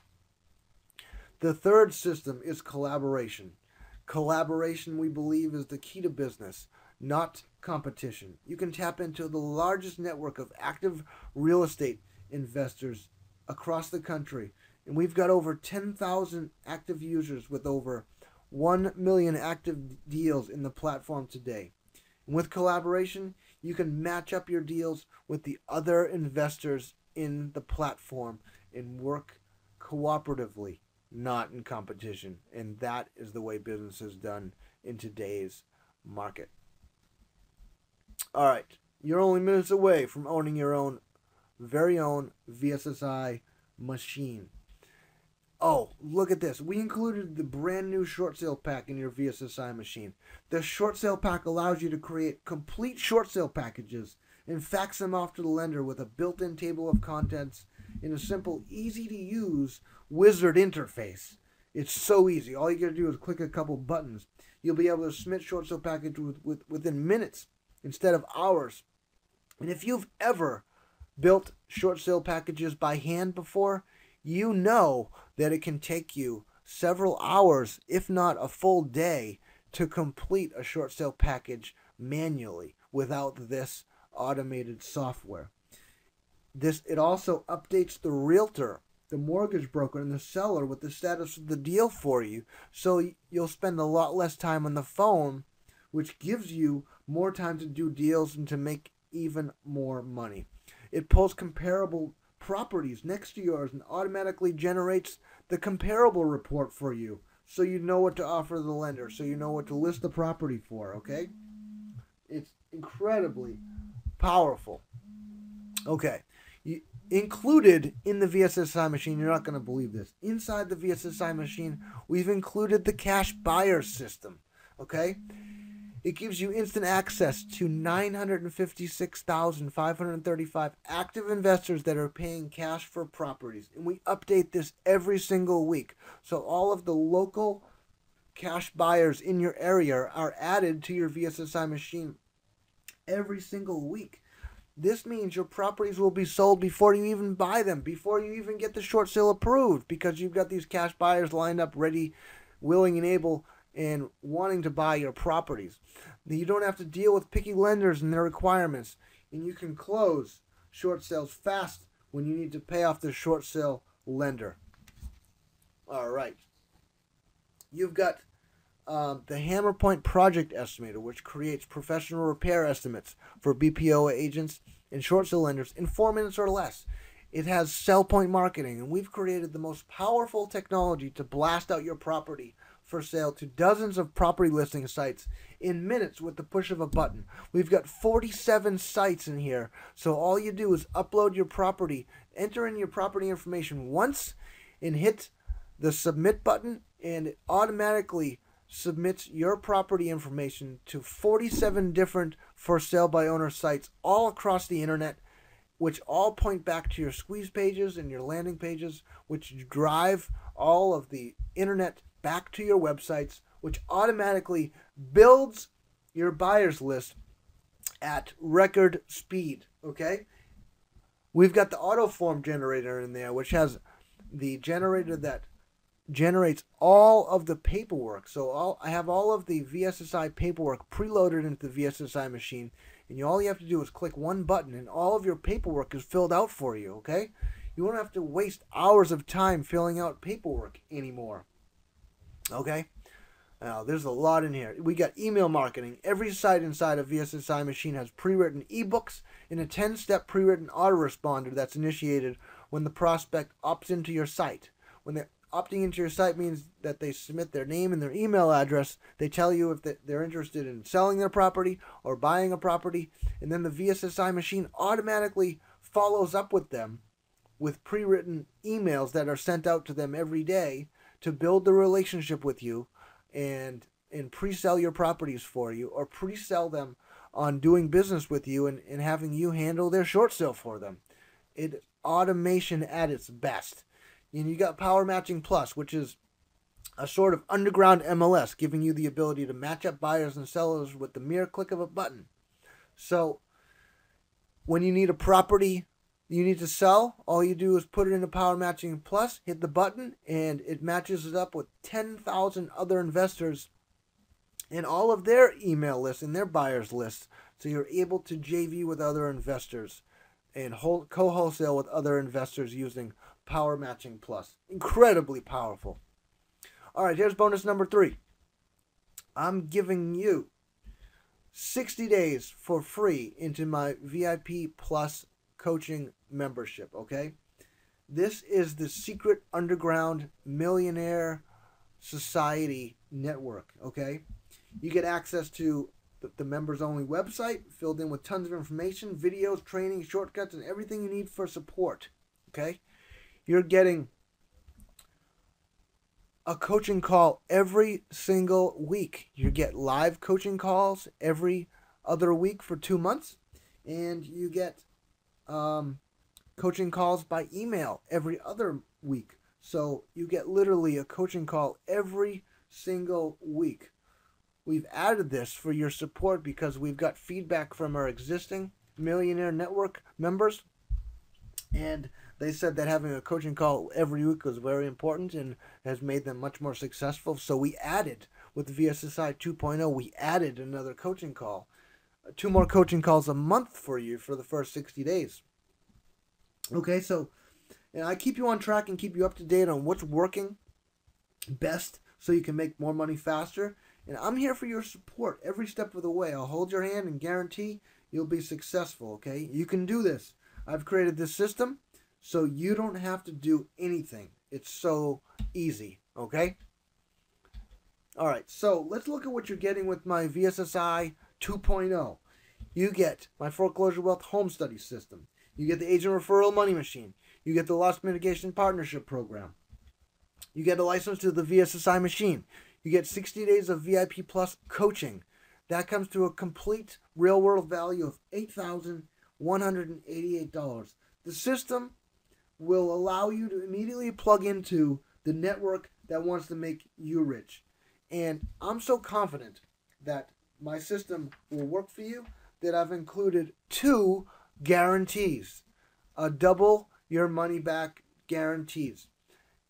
The third system is collaboration. Collaboration, we believe, is the key to business, not competition. You can tap into the largest network of active real estate investors across the country. And we've got over 10,000 active users with over 1 million active deals in the platform today. And with collaboration, you can match up your deals with the other investors in the platform and work cooperatively, not in competition. And that is the way business is done in today's market. All right, you're only minutes away from owning your own very own VSSI machine. Oh, look at this. We included the brand new short sale pack in your VSSI machine. The short sale pack allows you to create complete short sale packages and fax them off to the lender with a built-in table of contents in a simple, easy-to-use wizard interface. It's so easy. All you got to do is click a couple buttons. You'll be able to submit short sale package within minutes instead of hours. And if you've ever built short sale packages by hand before, you know that it can take you several hours, if not a full day, to complete a short sale package manually without this automated software. It also updates the realtor, the mortgage broker, and the seller with the status of the deal for you, so you'll spend a lot less time on the phone, which gives you more time to do deals and to make even more money. It pulls comparable properties next to yours and automatically generates the comparable report for you, so you know what to offer the lender, so you know what to list the property for. Okay, it's incredibly powerful. Okay, included in the VSSI machine, you're not going to believe this, inside the VSSI machine we've included the cash buyer system. Okay, it gives you instant access to 956,535 active investors that are paying cash for properties. And we update this every single week. So all of the local cash buyers in your area are added to your VSSI machine every single week. This means your properties will be sold before you even buy them, before you even get the short sale approved, because you've got these cash buyers lined up ready, willing and able, and wanting to buy your properties. You don't have to deal with picky lenders and their requirements, and you can close short sales fast when you need to pay off the short sale lender. All right. You've got the Hammer Point Project Estimator, which creates professional repair estimates for BPO agents and short sale lenders in 4 minutes or less. It has sell point marketing, and we've created the most powerful technology to blast out your property for sale to dozens of property listing sites in minutes with the push of a button. We've got 47 sites in here, so all you do is upload your property, enter in your property information once, and hit the submit button, and it automatically submits your property information to 47 different for sale by owner sites all across the internet, which all point back to your squeeze pages and your landing pages, which drive all of the internet back to your websites, which automatically builds your buyers list at record speed. Okay, we've got the auto form generator in there, which has the generator that generates all of the paperwork. So I have all of the VSSI paperwork preloaded into the VSSI machine, and all you have to do is click one button and all of your paperwork is filled out for you. Okay, you won't have to waste hours of time filling out paperwork anymore. Okay, now there's a lot in here. We got email marketing. Every site inside a VSSI machine has pre-written ebooks and a 10-step pre-written autoresponder that's initiated when the prospect opts into your site. When they're opting into your site means that they submit their name and their email address. They tell you if they're interested in selling their property or buying a property, and then the VSSI machine automatically follows up with them with pre-written emails that are sent out to them every day to build the relationship with you and pre-sell your properties for you, or pre-sell them on doing business with you and having you handle their short sale for them. It's automation at its best. And you got Power Matching Plus, which is a sort of underground MLS, giving you the ability to match up buyers and sellers with the mere click of a button. So when you need a property you need to sell, all you do is put it into Power Matching Plus, hit the button, and it matches it up with 10,000 other investors and all of their email lists and their buyers lists. So you're able to JV with other investors and co-wholesale with other investors using Power Matching Plus. Incredibly powerful. All right, here's bonus number 3. I'm giving you 60 days for free into my VIP Plus coaching membership, okay? This is the secret underground millionaire society network, okay? You get access to the members only website filled in with tons of information, videos, training, shortcuts, and everything you need for support, okay? You're getting a coaching call every single week. You get live coaching calls every other week for 2 months, and you get coaching calls by email every other week. So you get literally a coaching call every single week. We've added this for your support because we've got feedback from our existing Millionaire Network members, and they said that having a coaching call every week was very important and has made them much more successful. So we added, with VSSI 2.0, we added another coaching call. 2 more coaching calls a month for you for the first 60 days. Okay, so I keep you on track and keep you up to date on what's working best so you can make more money faster. And I'm here for your support every step of the way. I'll hold your hand and guarantee you'll be successful, okay? You can do this. I've created this system so you don't have to do anything. It's so easy, okay? All right, so let's look at what you're getting with my VSSI 2.0. You get my Foreclosure Wealth Home Study System. You get the Agent Referral Money Machine. You get the Loss Mitigation Partnership Program. You get a license to the VSSI machine. You get 60 days of VIP Plus coaching. That comes to a complete real-world value of $8,188. The system will allow you to immediately plug into the network that wants to make you rich. And I'm so confident that my system will work for you that I've included 2 guarantees. A double your money back guarantees.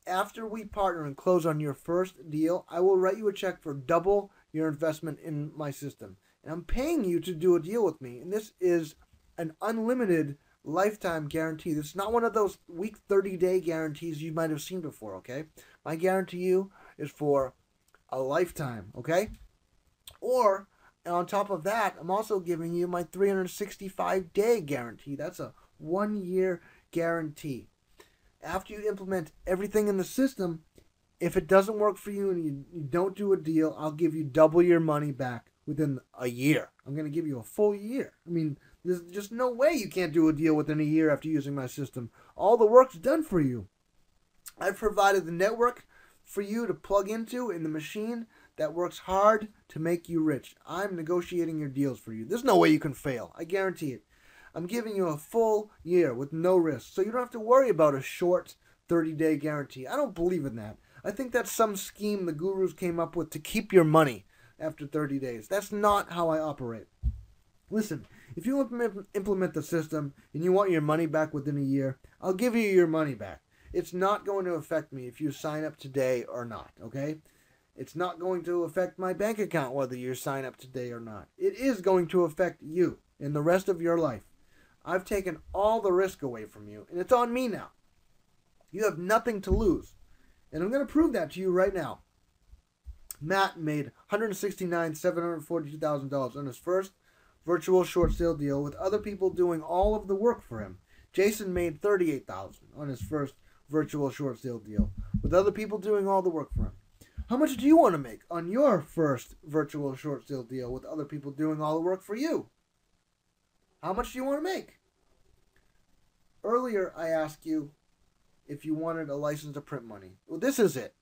After we partner and close on your first deal, I will write you a check for double your investment in my system. And I'm paying you to do a deal with me. And this is an unlimited lifetime guarantee. This is not one of those week 30-day guarantees you might have seen before, okay? My guarantee you is for a lifetime, okay? Or, on top of that, I'm also giving you my 365-day guarantee. That's a 1-year guarantee. After you implement everything in the system, if it doesn't work for you and you don't do a deal, I'll give you double your money back within a year. I'm going to give you a full year. I mean, there's just no way you can't do a deal within a year after using my system. All the work's done for you. I've provided the network for you to plug into in the machine that works hard to make you rich. I'm negotiating your deals for you. There's no way you can fail. I guarantee it. I'm giving you a full year with no risk, so you don't have to worry about a short 30-day guarantee. I don't believe in that. I think that's some scheme the gurus came up with to keep your money after 30 days. That's not how I operate. Listen, if you implement the system and you want your money back within a year, I'll give you your money back. It's not going to affect me if you sign up today or not, okay? It's not going to affect my bank account whether you sign up today or not. It is going to affect you in the rest of your life. I've taken all the risk away from you, and it's on me now. You have nothing to lose. And I'm going to prove that to you right now. Matt made $169,742,000 on his first virtual short sale deal with other people doing all of the work for him. Jason made $38,000 on his first virtual short sale deal with other people doing all the work for him. How much do you want to make on your first virtual short sale deal with other people doing all the work for you? How much do you want to make? Earlier, I asked you if you wanted a license to print money. Well, this is it.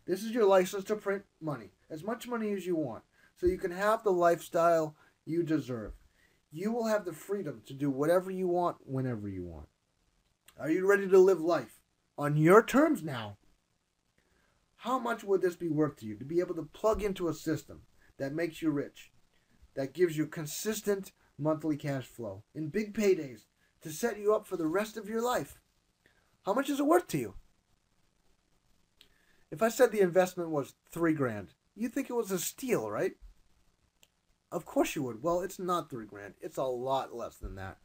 This is your license to print money. As much money as you want. So you can have the lifestyle you deserve. You will have the freedom to do whatever you want, whenever you want. Are you ready to live life on your terms now? How much would this be worth to you to be able to plug into a system that makes you rich, that gives you consistent monthly cash flow in big paydays to set you up for the rest of your life? How much is it worth to you? If I said the investment was $3,000, you'd think it was a steal, right? Of course you would. Well, it's not $3,000. It's a lot less than that.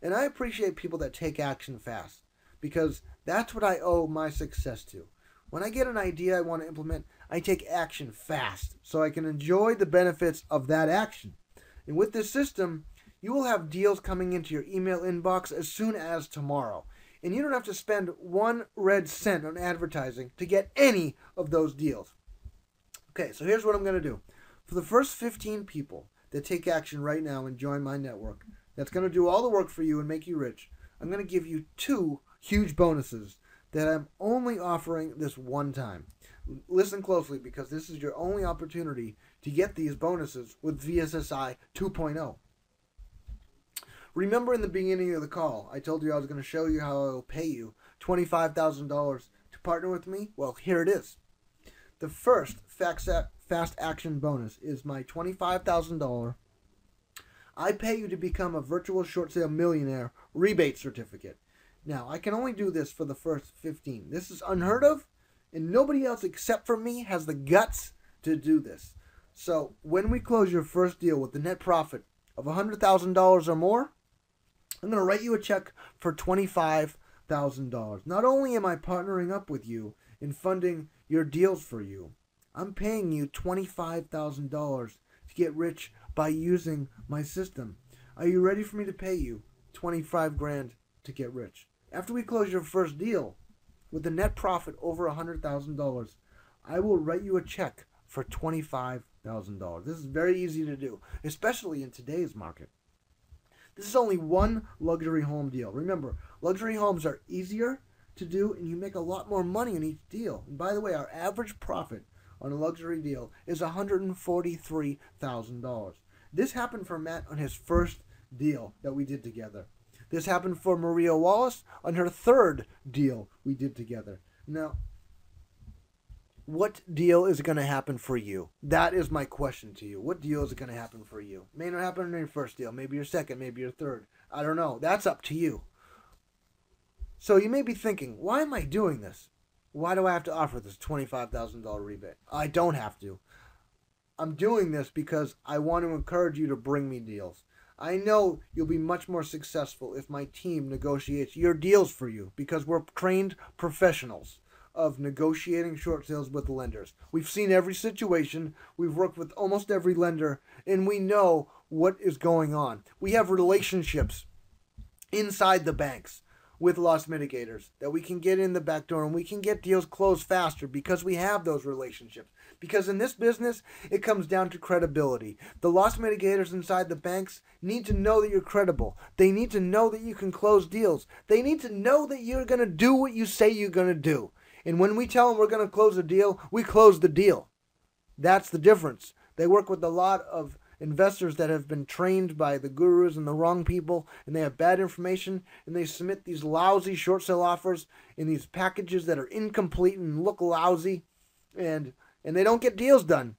And I appreciate people that take action fast because that's what I owe my success to. When I get an idea I want to implement, I take action fast so I can enjoy the benefits of that action. And with this system, you will have deals coming into your email inbox as soon as tomorrow. And you don't have to spend 1 red cent on advertising to get any of those deals. Okay, so here's what I'm going to do. For the first 15 people that take action right now and join my network, that's going to do all the work for you and make you rich, I'm going to give you 2 huge bonuses that I'm only offering this one time. Listen closely, because this is your only opportunity to get these bonuses with VSSI 2.0. Remember in the beginning of the call, I told you I was going to show you how I will pay you $25,000 to partner with me? Well, here it is. The first fast action bonus is my $25,000 I pay you to become a virtual short sale millionaire rebate certificate. Now, I can only do this for the first 15. This is unheard of, and nobody else except for me has the guts to do this. So, when we close your first deal with the net profit of $100,000 or more, I'm going to write you a check for $25,000. Not only am I partnering up with you in funding your deals for you, I'm paying you $25,000 to get rich by using my system. Are you ready for me to pay you 25 grand to get rich? After we close your first deal with the net profit over $100,000, I will write you a check for $25,000. This is very easy to do, especially in today's market. This is only one luxury home deal. Remember, luxury homes are easier to do, and you make a lot more money in each deal. And by the way, our average profit on a luxury deal is $143,000. This happened for Matt on his first deal that we did together. This happened for Maria Wallace on her third deal we did together. Now, what deal is going to happen for you? That is my question to you. What deal is going to happen for you? May not happen in your first deal, maybe your second, maybe your third. I don't know. That's up to you. So you may be thinking, why am I doing this? Why do I have to offer this $25,000 rebate? I don't have to. I'm doing this because I want to encourage you to bring me deals. I know you'll be much more successful if my team negotiates your deals for you, because we're trained professionals of negotiating short sales with lenders. We've seen every situation. We've worked with almost every lender, and we know what is going on. We have relationships inside the banks with loss mitigators that we can get in the back door, and we can get deals closed faster because we have those relationships. Because in this business, it comes down to credibility. The loss mitigators inside the banks need to know that you're credible. They need to know that you can close deals. They need to know that you're going to do what you say you're going to do. And when we tell them we're going to close a deal, we close the deal. That's the difference. They work with a lot of investors that have been trained by the gurus and the wrong people, and they have bad information, and they submit these lousy short sale offers in these packages that are incomplete and look lousy, and they don't get deals done.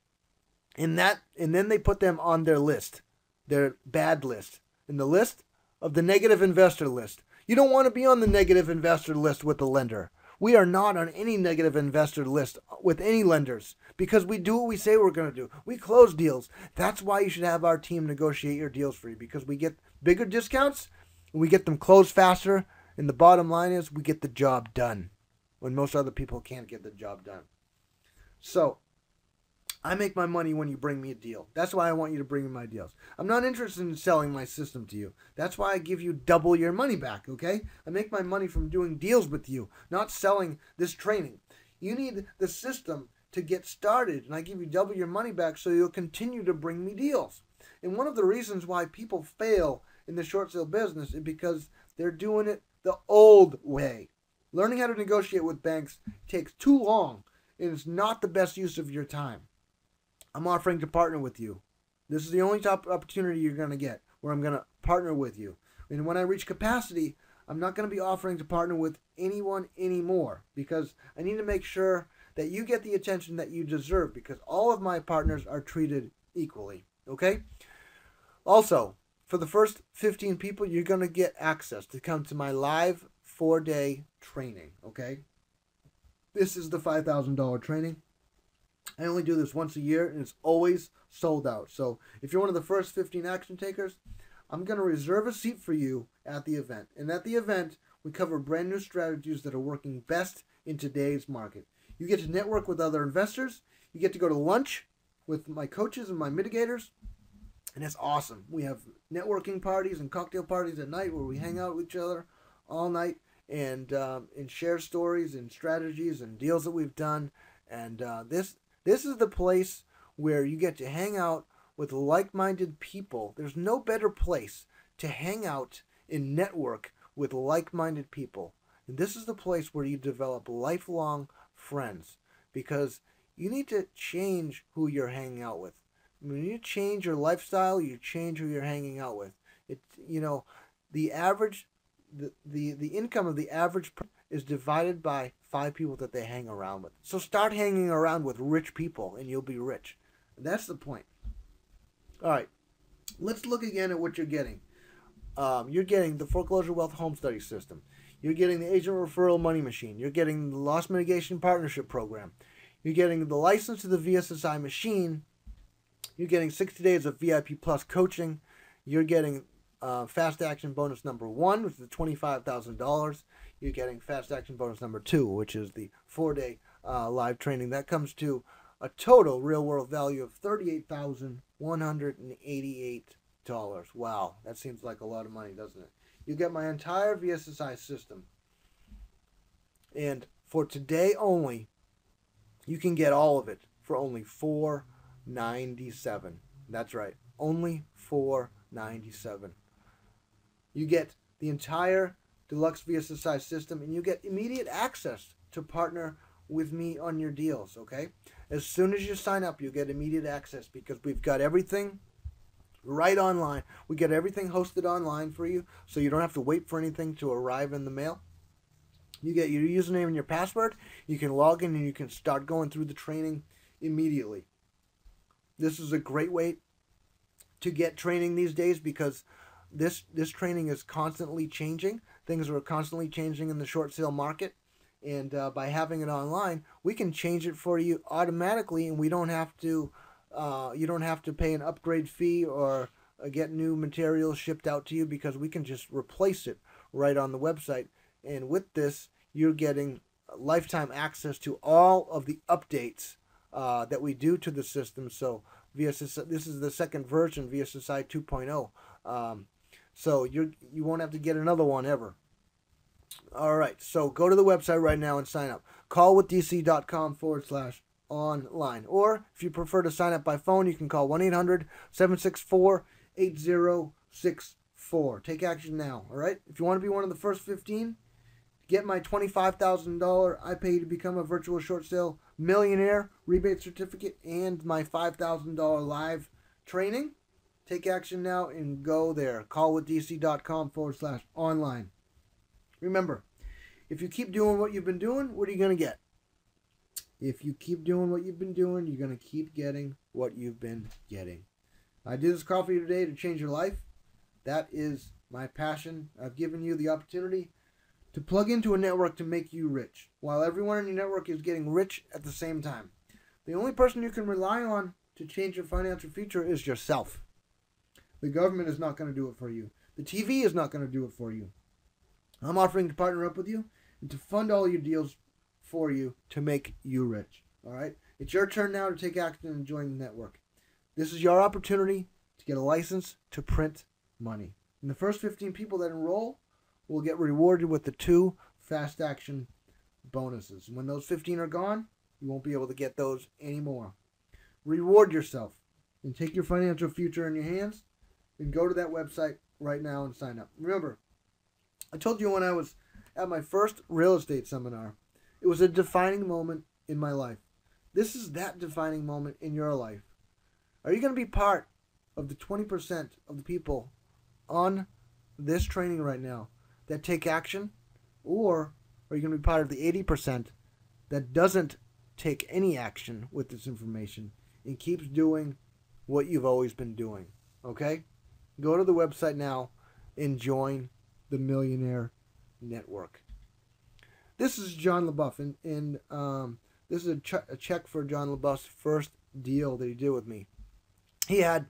And then they put them on their list, their bad list, in the list of the negative investor list. You don't want to be on the negative investor list with the lender. We are not on any negative investor list with any lenders, because we do what we say we're going to do. We close deals. That's why you should have our team negotiate your deals for you, because we get bigger discounts and we get them closed faster. And the bottom line is we get the job done when most other people can't get the job done. So I make my money when you bring me a deal. That's why I want you to bring me my deals. I'm not interested in selling my system to you. That's why I give you double your money back, okay? I make my money from doing deals with you, not selling this training. You need the system to get started, and I give you double your money back so you'll continue to bring me deals. And one of the reasons why people fail in the short sale business is because they're doing it the old way. Learning how to negotiate with banks takes too long, and it's not the best use of your time. I'm offering to partner with you. This is the only top opportunity you're going to get where I'm going to partner with you. And when I reach capacity, I'm not going to be offering to partner with anyone anymore, because I need to make sure that you get the attention that you deserve, because all of my partners are treated equally. Okay? Also, for the first 15 people, you're going to get access to come to my live 4-day training. Okay? This is the $5,000 training. I only do this once a year, and it's always sold out. So if you're one of the first 15 action takers, I'm going to reserve a seat for you at the event. And at the event, we cover brand new strategies that are working best in today's market. You get to network with other investors. You get to go to lunch with my coaches and my mitigators. And it's awesome. We have networking parties and cocktail parties at night where we hang out with each other all night and share stories and strategies and deals that we've done. And this is the place where you get to hang out with like-minded people. There's no better place to hang out and network with like-minded people. And this is the place where you develop lifelong friends. because you need to change who you're hanging out with. When you change your lifestyle, you change who you're hanging out with. It, the average, the income of the average person is divided by 5 people that they hang around with. So start hanging around with rich people, and you'll be rich. That's the point. All right, let's look again at what you're getting. You're getting the Foreclosure Wealth Home Study System. You're getting the Agent Referral Money Machine. You're getting the Loss Mitigation Partnership Program. You're getting the license to the VSSI machine. You're getting 60 days of VIP Plus coaching. You're getting Fast Action Bonus number 1, which is $25,000. You're getting Fast Action Bonus number 2, which is the 4-day live training. That comes to a total real-world value of $38,188. Wow, that seems like a lot of money, doesn't it? You get my entire VSSI system. And for today only, you can get all of it for only $497. That's right, only $497. You get the entire deluxe VSSI system, and you get immediate access to partner with me on your deals, okay? As soon as you sign up, you get immediate access because we've got everything right online. We get everything hosted online for you, so you don't have to wait for anything to arrive in the mail. You get your username and your password. You can log in and you can start going through the training immediately. This is a great way to get training these days because this training is constantly changing. Things are constantly changing in the short sale market. And by having it online, we can change it for you automatically, and we don't have to. You don't have to pay an upgrade fee or get new materials shipped out to you because we can just replace it right on the website. And with this, you're getting lifetime access to all of the updates that we do to the system. So VSSI, this is the second version, VSSI 2.0. So you won't have to get another one ever. All right, so go to the website right now and sign up. callwithdc.com/online. Or if you prefer to sign up by phone, you can call 1-800-764-8064. Take action now, all right? If you want to be one of the first 15, get my $25,000 I pay to become a virtual short sale millionaire rebate certificate and my $5,000 live training. Take action now and go there. callwithdc.com/online. Remember, if you keep doing what you've been doing, what are you going to get? If you keep doing what you've been doing, you're going to keep getting what you've been getting. I did this call for you today to change your life. That is my passion. I've given you the opportunity to plug into a network to make you rich, while everyone in your network is getting rich at the same time. The only person you can rely on to change your financial future is yourself. The government is not going to do it for you. The TV is not going to do it for you. I'm offering to partner up with you and to fund all your deals for you to make you rich. All right? It's your turn now to take action and join the network. This is your opportunity to get a license to print money. And the first 15 people that enroll will get rewarded with the 2 fast action bonuses. And when those 15 are gone, you won't be able to get those anymore. Reward yourself and take your financial future in your hands and go to that website right now and sign up. Remember, I told you when I was at my first real estate seminar, it was a defining moment in my life. This is that defining moment in your life. Are you going to be part of the 20% of the people on this training right now that take action? Or are you going to be part of the 80% that doesn't take any action with this information and keeps doing what you've always been doing? Okay? Go to the website now and join the Millionaire Network. This is John LaBeouf, and this is a check for John LaBeouf's first deal that he did with me. He had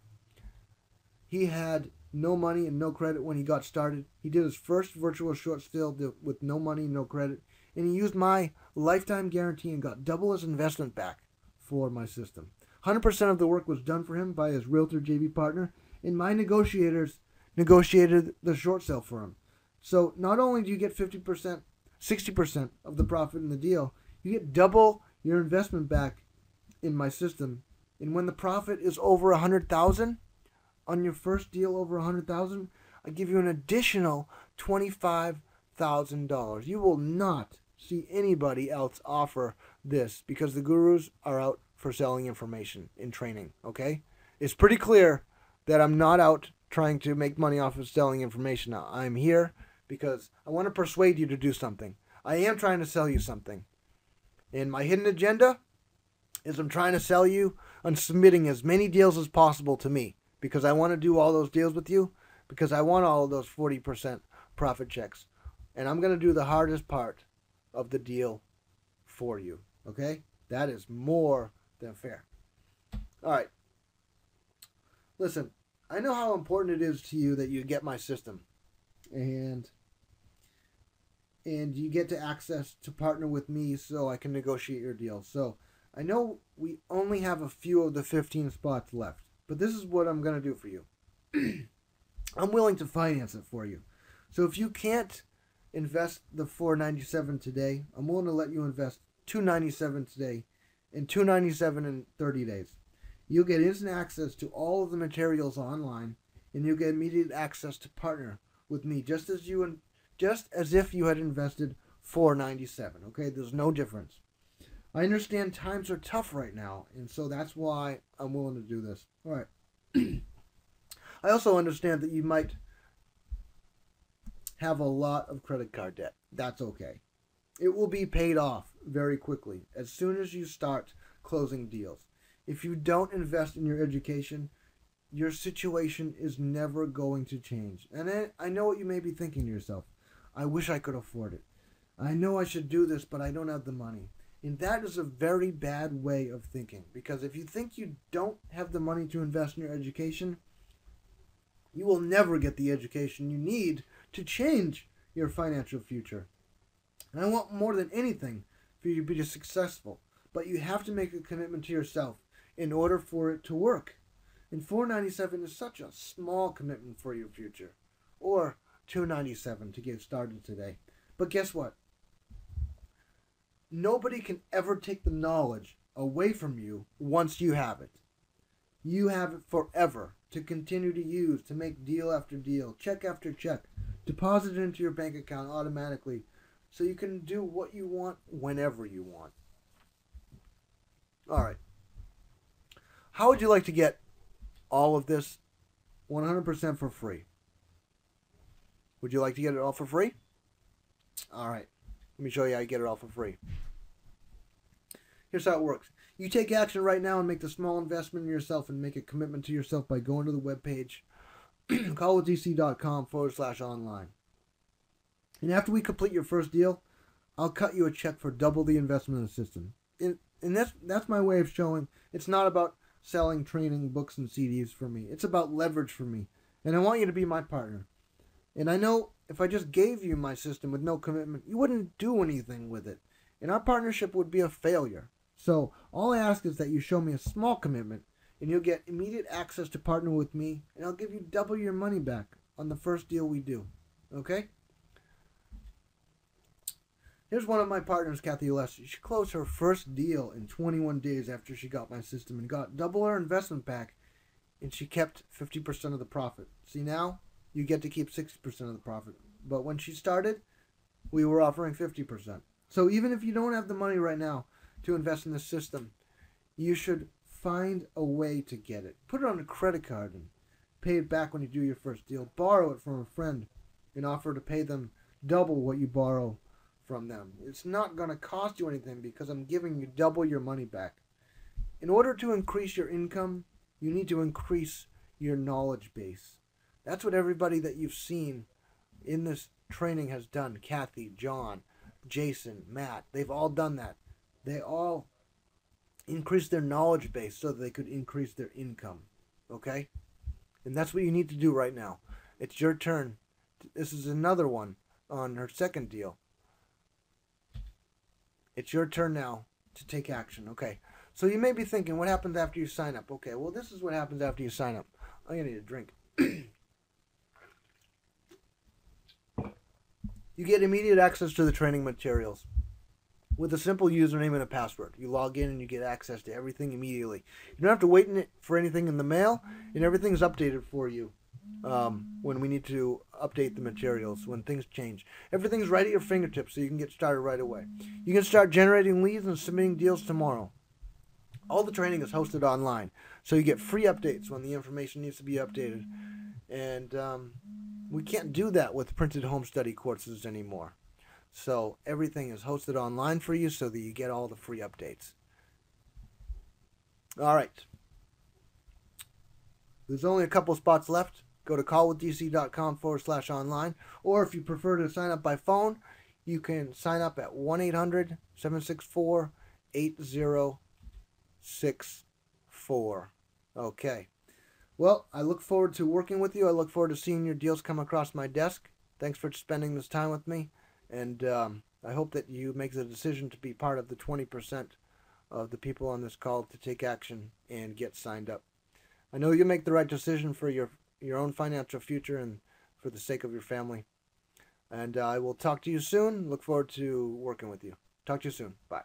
no money and no credit when he got started. He did his first virtual short sale with no money and no credit, and he used my lifetime guarantee and got double his investment back for my system. 100% of the work was done for him by his realtor JV partner, and my negotiators negotiated the short sale for him. So not only do you get 50%, 60% of the profit in the deal, you get double your investment back in my system. And when the profit is over $100,000 on your first deal over $100,000, I give you an additional $25,000. You will not see anybody else offer this because the gurus are out for selling information in training, okay? It's pretty clear that I'm not out trying to make money off of selling information. I'm here because I want to persuade you to do something. I am trying to sell you something. And my hidden agenda is I'm trying to sell you on submitting as many deals as possible to me because I want to do all those deals with you because I want all of those 40% profit checks. And I'm going to do the hardest part of the deal for you, okay? That is more than fair. All right. Listen, I know how important it is to you that you get my system and you get to access to partner with me so I can negotiate your deal. So I know we only have a few of the 15 spots left, but this is what I'm going to do for you. I'm willing to finance it for you. So if you can't invest the $497 today, I'm willing to let you invest $297 today and $297 in 30 days. You'll get instant access to all of the materials online, and you'll get immediate access to partner with me, just as if you had invested $497. Okay, there's no difference. I understand times are tough right now, and so that's why I'm willing to do this. All right. I also understand that you might have a lot of credit card debt. That's okay. It will be paid off very quickly as soon as you start closing deals. If you don't invest in your education, your situation is never going to change. And I know what you may be thinking to yourself. I wish I could afford it. I know I should do this, but I don't have the money. And that is a very bad way of thinking. Because if you think you don't have the money to invest in your education, you will never get the education you need to change your financial future. And I want more than anything for you to be successful. But you have to make a commitment to yourself in order for it to work. And $497 is such a small commitment for your future. Or $297 to get started today. But guess what? Nobody can ever take the knowledge away from you once you have it. You have it forever to continue to use, to make deal after deal, check after check, deposit it into your bank account automatically so you can do what you want whenever you want. All right. How would you like to get all of this 100% for free? Would you like to get it all for free? All right. Let me show you how you get it all for free. Here's how it works. You take action right now and make the small investment in yourself and make a commitment to yourself by going to the webpage, callwithdc.com/online. And after we complete your first deal, I'll cut you a check for double the investment in the system. And that's my way of showing it's not about selling training books and CDs for me. It's about leverage for me. And I want you to be my partner. And I know if I just gave you my system with no commitment, you wouldn't do anything with it. And our partnership would be a failure. So all I ask is that you show me a small commitment and you'll get immediate access to partner with me, and I'll give you double your money back on the first deal we do. Okay? Here's one of my partners, Kathy Alessi. She closed her first deal in 21 days after she got my system and got double her investment back, and she kept 50% of the profit. See, now you get to keep 60% of the profit. But when she started, we were offering 50%. So even if you don't have the money right now to invest in the system, you should find a way to get it. Put it on a credit card and pay it back when you do your first deal. Borrow it from a friend and offer to pay them double what you borrow from them. It's not going to cost you anything because I'm giving you double your money back. In order to increase your income, you need to increase your knowledge base. That's what everybody that you've seen in this training has done. Kathy, John, Jason, Matt, they've all done that. They all increased their knowledge base so that they could increase their income. Okay? And that's what you need to do right now. It's your turn. This is another one on her second deal. It's your turn now to take action. Okay. So you may be thinking, what happens after you sign up? Okay, well, this is what happens after you sign up. I'm going to need a drink. You get immediate access to the training materials with a simple username and a password. You log in and you get access to everything immediately. You don't have to wait for anything in the mail, and everything is updated for you when we need to update the materials when things change. Everything's right at your fingertips, so you can get started right away. You can start generating leads and submitting deals tomorrow. All the training is hosted online, so you get free updates when the information needs to be updated. And we can't do that with printed home study courses anymore. So everything is hosted online for you so that you get all the free updates. All right. There's only a couple spots left. Go to callwithdc.com/online. Or if you prefer to sign up by phone, you can sign up at 1-800-764-8064. Okay. Well, I look forward to working with you. I look forward to seeing your deals come across my desk. Thanks for spending this time with me. And I hope that you make the decision to be part of the 20% of the people on this call to take action and get signed up. I know you'll make the right decision for your own financial future and for the sake of your family. And I will talk to you soon. Look forward to working with you. Talk to you soon. Bye.